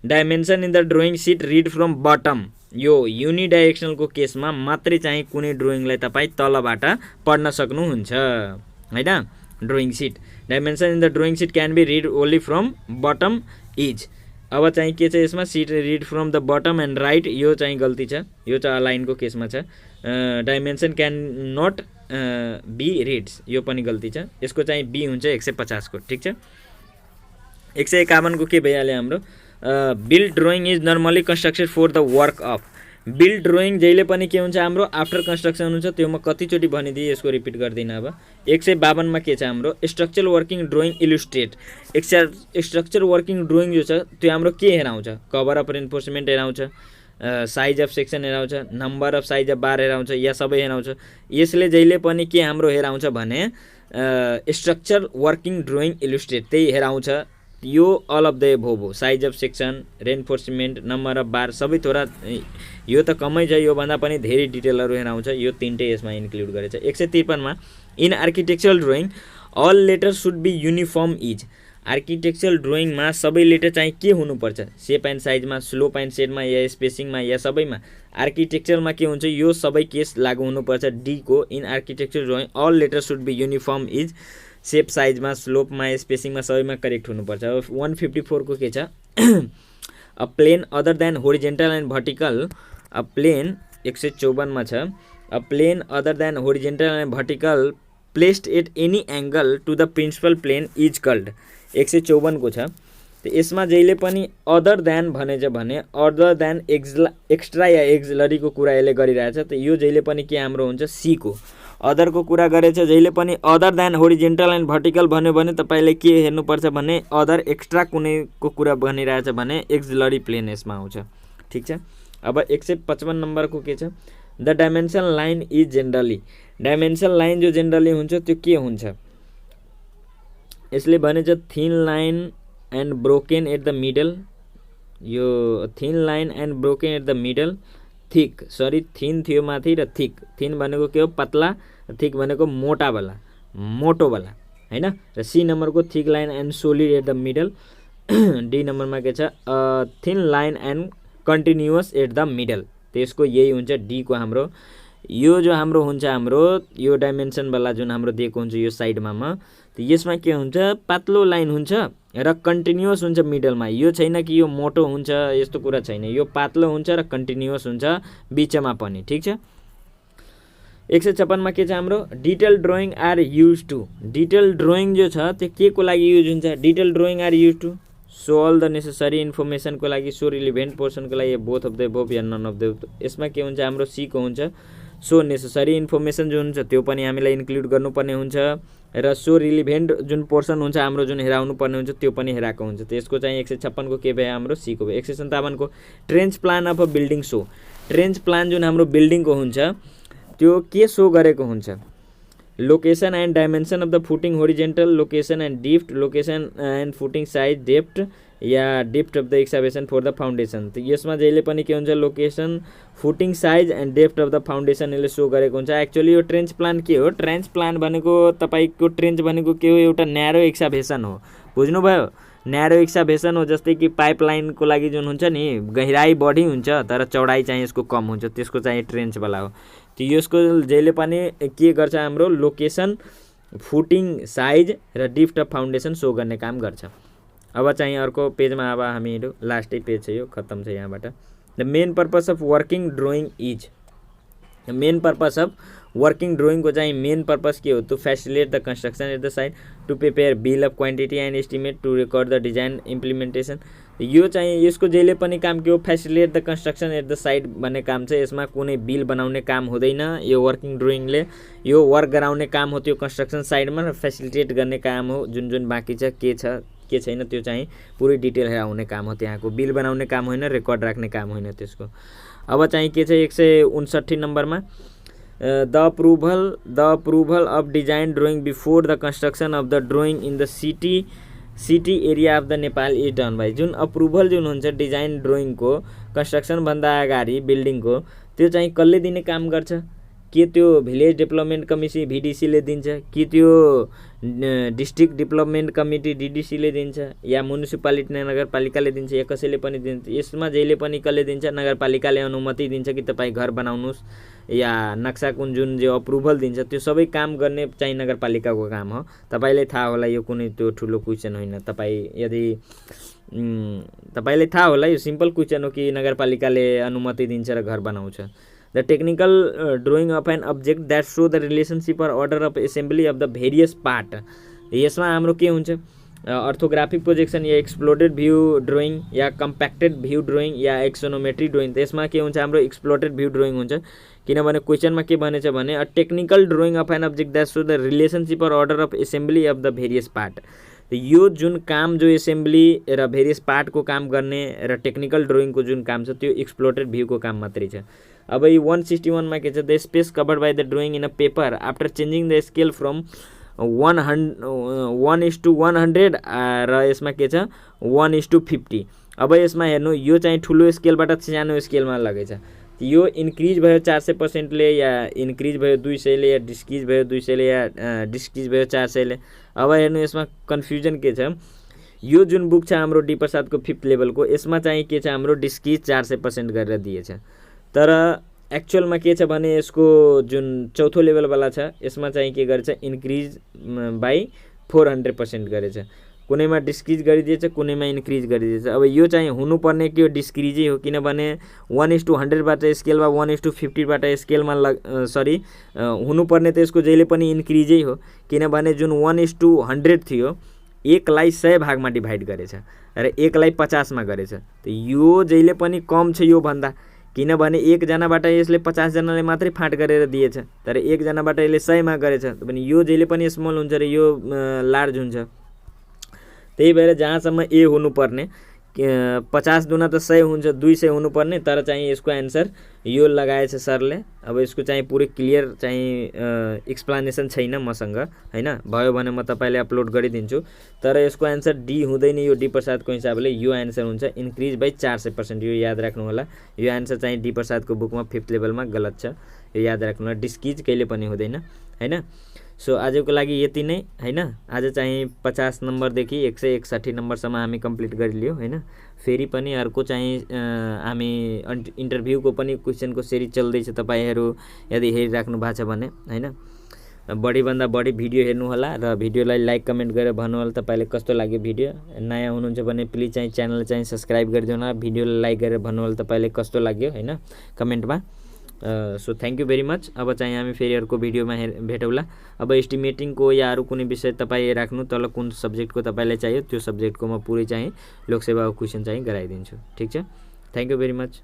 S1: Dimension in the drawing sheet read from bottom, यो युनिडाइरेक्सनल को केसमा मात्रै चाहिँ कुनै ड्रइङलाई तपाई तलबाट पढ्न सक्नुहुन्छ हैन। Drawing sheet dimension in the drawing sheet can be read only from bottom is. अब चाहिँ के छ यसमा sheet read from the bottom and right, यो चाहिँ गल्ती छ, यो चाहिँ अलाइन को केसमा छ। Dimension can not be reads, यो पनि गल्ती छ, यसको चाहिँ बी हुन्छ 150 को। ठीक छ, 151 को के भइहाल्यो हाम्रो build drawing is normally constructed for the work of. Build drawing जहिले पनि के हुन्छ हाम्रो आफ्टर कन्स्ट्रक्सन हुन्छ, त्यो म कतिचोटि भनिदिएँ यसको रिपिट गर्दिनँ। अब 152 मा के छ हाम्रो structure working drawing illustrate. Structure working drawing जो छ त्यो हाम्रो के हेराउँछ कभर अफ रेन्फोर्समेन्ट हेराउँछ, साइज अफ सेक्सन हेराउँछ, number of size of bar हेराउँछ, या सबै हेराउँछ। यसले जहिले पनि के हाम्रो हेराउँछ भने स्ट्रक्चर वर्किङ ड्रइङ इलुस्ट्रेट त्यही हेराउँछ। यो अल अफ द एबोभ हो, size of section, reinforcement, number of bar सबै थोड़ा यो त कमै छ, यो भन्दा पनि धेरै डिटेलहरु हेराउँछ, यो तीनटै यसमा इन्क्लुड गरेछ। 153 मा in architectural drawing all letter should be uniform is. Architectural ड्रइङमा सबै लेटर चाहिँ के हुनुपर्छ शेप एन्ड साइजमा, स्लोप एन्ड सेडमा या स्पेसिङमा या सबैमा। आर्किटेक्चरमा के हुन्छ यो सबै केस लागू हुनुपर्छ डी को। In architectural drawing all letter should be uniform is, shape साइजमा, स्लोपमा, स्पेसिङमा सबैमा करेक्ट हुनुपर्छ। 154 को के छ a plane other than horizontal and vertical. A plane 154 मा छ a plane other than horizontal and vertical placed at any angle to the principal plane is called. 154 को छ। त यसमा जहिले पनि अदर देन भनेछ भने अदर देन एक्स्ट्रा या एक्सिलरी को कुरा यसले गरिरहेछ, त यो जहिले पनि के हाम्रो हुन्छ सी को। अदर को कुरा गरेछ जहिले पनि other than horizontal and vertical भन्यो भने तपाईले के हेर्नुपर्छ भने अदर एक्स्ट्रा कुनै को कुरा भनिरहेछ भने एक्सिलरी प्लेन यसमा आउँछ। ठीक छ। अब 155 नम्बर को के छ the dimension line is generally. Dimension line जो जनरली हुन्छ त्यो के हुन्छ यसले भनेछ thin line and broken at the middle. यो thin line and broken at the middle, thick sorry thin थियो माथि र थिक। थिन भनेको के हो पतला, थिक भनेको मोटा वाला, मोटो वाला। हैन। र सी नम्बरको thick line and solid at the middle. D नम्बरमा के छ thin line and continuous at the middle. त्यसको यही हुन्छ डी को हाम्रो। यो जो हाम्रो हुन्छ हाम्रो यो डाइमेन्सन वाला जुन हाम्रो दिएको हुन्छ यो साइडमा त यसमा के हुन्छ पातलो लाइन हुन्छ र कन्टिन्युअस हुन्छ मिडलमा। यो छैन कि यो मोटो हुन्छ यस्तो कुरा छैन, यो पातलो हुन्छ र कन्टिन्युअस हुन्छ बीचमा पनि। ठीक छ। 156 मा के छ हाम्रो detail drawing are use to. Detail drawing जो छ त्यो के को लागि युज हुन्छ? Detail drawing are use to show all the necessary information को लागि, सो रिलेभेन्ट पोर्सन को लागि, बोथ अफ द एबोभ या नन अफ द। यसमा के हुन्छ हाम्रो सी को हुन्छ सो नेसेसरी इन्फर्मेसन जुन हुन्छ त्यो पनि हामीलाई इन्क्लुड गर्नुपर्ने हुन्छ र सो रिलेभेन्ट जुन पोर्सन हुन्छ हाम्रो जुन हेराउनु पर्ने हुन्छ त्यो पनि हेराएको हुन्छ। त्यसको चाहिँ 156 को के भयो हाम्रो सी को भयो। 157 को trench plan of a building show. Trench plan जुन हाम्रो बिल्डिङको हुन्छ त्यो के सो गरेको हुन्छ? Location and dimension of the footing horizontal, location and depth, location and footing size, depth या depth of the excavation for the foundation. त यसमा जहिले पनि के हुन्छ location, footing size and depth of the foundation यसले सो गरेको हुन्छ। एक्चुअली यो ट्रेन्च प्लान के हो? ट्रेन्च प्लान भनेको तपाईको ट्रेन्च भनेको के हो? एउटा न्यारो एक्सकाभेसन हो। बुझ्नुभयो? न्यारो एक्सकाभेसन हो। जस्तै कि पाइपलाइनको लागि जुन हुन्छ नि गहिराई बढी हुन्छ तर चौडाइ चाहिँ यसको कम हुन्छ, त्यसको चाहिँ ट्रेन्च वाला हो। त यसको जहिले पनि के गर्छ हाम्रो लोकेसन, फुटिङ साइज र डिप्थ अफ फाउन्डेसन सो गर्ने काम गर्छ। अब चाहिँ अर्को पेजमा अब हामीहरू लास्टै पेज छ यो खत्तम छ यहाँबाट। The main purpose of working drawing is. Main purpose of working ड्रइङको चाहिँ मेन पर्पस के हो? To facilitate the construction at the site, to prepare bill of quantity and estimate, to record the design implementation. यो चाहिँ यसको जहिले पनि काम के हो? Facilitate the construction at the site भन्ने काम छ। यसमा कुनै बिल बनाउने काम हुँदैन। यो वर्किङ ड्रइङले यो वर्क गराउने काम हो त्यो कन्स्ट्रक्सन साइडमा र फेसिलिटेट गर्ने काम हो। जुन जुन बाँकी छ के छैन त्यो चाहिँ पुरै डिटेल हेराउने काम हो। त्यहाँको बिल बनाउने काम होइन, रेकर्ड राख्ने काम होइन त्यसको। अब चाहिँ के छ 159 नम्बरमा the approval of design drawing before the construction of the drawing in the city area of the Nepal is done by. जुन अप्रुभल जुन हुन्छ डिजाइन ड्रइङको कन्स्ट्रक्सनभन्दा अगाडि बिल्डिङको त्यो चाहिँ कसले दिने काम गर्छ? के त्यो भिलेज डेभलपमेन्ट कमिटी भिडिसीले दिन्छ कि त्यो डिस्ट्रिक्ट डेभलपमेन्ट कमिटी डिडिसीले दिन्छ या म्युनिसिपालिटी नगरपालिकाले दिन्छ या कसैले पनि दिन्छ? यसमा जहिले पनि कसले दिन्छ? नगरपालिकाले अनुमति दिन्छ कि तपाईँ घर बनाउनुहोस् या नक्सा कुन जुन जो अप्रुभल दिन्छ त्यो सबै काम गर्ने चाहिँ नगरपालिकाको काम हो। तपाईँलाई थाहा होला यो कुनै त्यो ठुलो क्वेसन होइन। तपाईँलाई थाहा होला यो सिम्पल क्वेसन हो कि नगरपालिकाले अनुमति दिन्छ र घर बनाउँछ। The technical drawing of an object that show the relationship or order of assembly of the various part. यसमा हाम्रो के हुन्छ? अर्थोग्राफिक प्रोजेक्सन या एक्सप्लोडेड भ्यू ड्रइङ या कम्प्याक्टेड भ्यू ड्रइङ या एक्सोनोमेट्री ड्रइङ। त्यसमा के हुन्छ हाम्रो एक्सप्लोडेड भ्यू ड्रइङ हुन्छ। किनभने क्वेसनमा के भनेछ भने a technical drawing of an object that show the relationship or order of assembly of the various part. यो जुन काम जो एसेम्बली र भेरियस पार्टको काम गर्ने र टेक्निकल ड्रइङको जुन काम छ त्यो एक्सप्लोडेड भ्यूको काम मात्रै छ। अब यो 161 मा के छ? The space covered by the drawing in a paper after changing the scale from 1:100 र यसमा के छ 1:50। अब यसमा हेर्नु यो चाहिँ ठुलो स्केलबाट सानो स्केलमा लगेछ। यो इन्क्रिज भयो 400% ले या इन्क्रिज भयो 200 ले या डिस्क्रिज भयो 200 ले या डिस्क्रिज भयो 400 ले। अब हेर्नु यसमा कन्फ्युजन के छ? यो जुन बुक छ हाम्रो डी प्रसादको 5th लेभलको यसमा चाहिँ के छ हाम्रो डिस्क्रिज 400% गरेर दिएछ। तर एक्चुअलमा के छ भने यसको जुन 4थो लेभलवाला छ यसमा चाहिँ के गरेछ इन्क्रिज बाई 400% गरेछ। कुनैमा डिस्क्रिज गरिदिएछ कुनैमा इन्क्रिज गरिदिएछ। अब यो चाहिँ हुनुपर्ने के हो डिस्क्रिजै हो किनभने 1:100 बाट स्केलमा 1:50 बाट स्केलमा हुनुपर्ने त यसको जहिले पनि इन्क्रिजै हो किनभने जुन 1:100 थियो 1 लाई 100 भागमा डिभाइड गरेछ र 1 लाई 50 मा गरेछ। त यो जहिले पनि कम छ यो भन्दा किनभने 1 जनाबाट यसले 50 जनाले मात्रै फाँट गरेर दिएछ तर 1 जनाबाट यसले 100 मा गरेछ भने यो जहिले पनि स्मल हुन्छ र यो लार्ज हुन्छ। त्यही भएर जहाँसम्म ए हुनुपर्ने 50 दुना त 100 हुन्छ 200 हुनुपर्ने तर चाहिँ यसको आन्सर यो लगाएछ सरले। अब यसको चाहिँ पुरै क्लियर चाहिँ एक्सप्लेनेसन छैन मसँग हैन भयो भने म तपाईलाई अपलोड गरिदिन्छु तर यसको आन्सर डी हुँदैन। यो डी प्रसादको हिसाबले यो आन्सर हुन्छ इन्क्रिज बाइ 400%। यो याद राख्नु होला यो आन्सर चाहिँ डी प्रसादको बुकमा 5th लेभलमा गलत छ यो याद राख्नु होला। डिस्क्रिज कहिले पनि हुँदैन हैन। सो आजको लागि यति नै हैन। आज चाहिँ 50 नम्बरदेखि 161 नम्बरसम्म हामी कम्प्लिट गरिलियो हैन। फेरि पनि अर्को चाहिँ हामी इन्टरभ्यूको पनि क्वेसनको सिरिज चल्दैछ, तपाईहरू यदि हेरिराख्नु भएको छ भने हैन। बढीभन्दा बढी भिडियो हेर्नु होला र भिडियोलाई लाइक कमेन्ट गरेर भन्नु होला तपाईले कस्तो लाग्यो भिडियो। नयाँ हुनुहुन्छ भने प्लिज चाहिँ च्यानल चाहिँ सब्स्क्राइब गरिदिनु होला, भिडियोलाई लाइक गरेर भन्नु होला तपाईले कस्तो लाग्यो हैन कमेन्टमा। So thank you very much. अब चाहिँ हामी फेरि अर्को भिडियोमा भेटौँला। अब एस्टिमेटिङको या अरू कुनै विषय तपाईँ राख्नु, तल कुन सब्जेक्टको तपाईँलाई चाहियो त्यो सब्जेक्टको म पुरै चाहिँ लोकसेवाको क्वेसन चाहिँ गराइदिन्छु। ठिक छ, थ्याङ्क यू भेरी मच।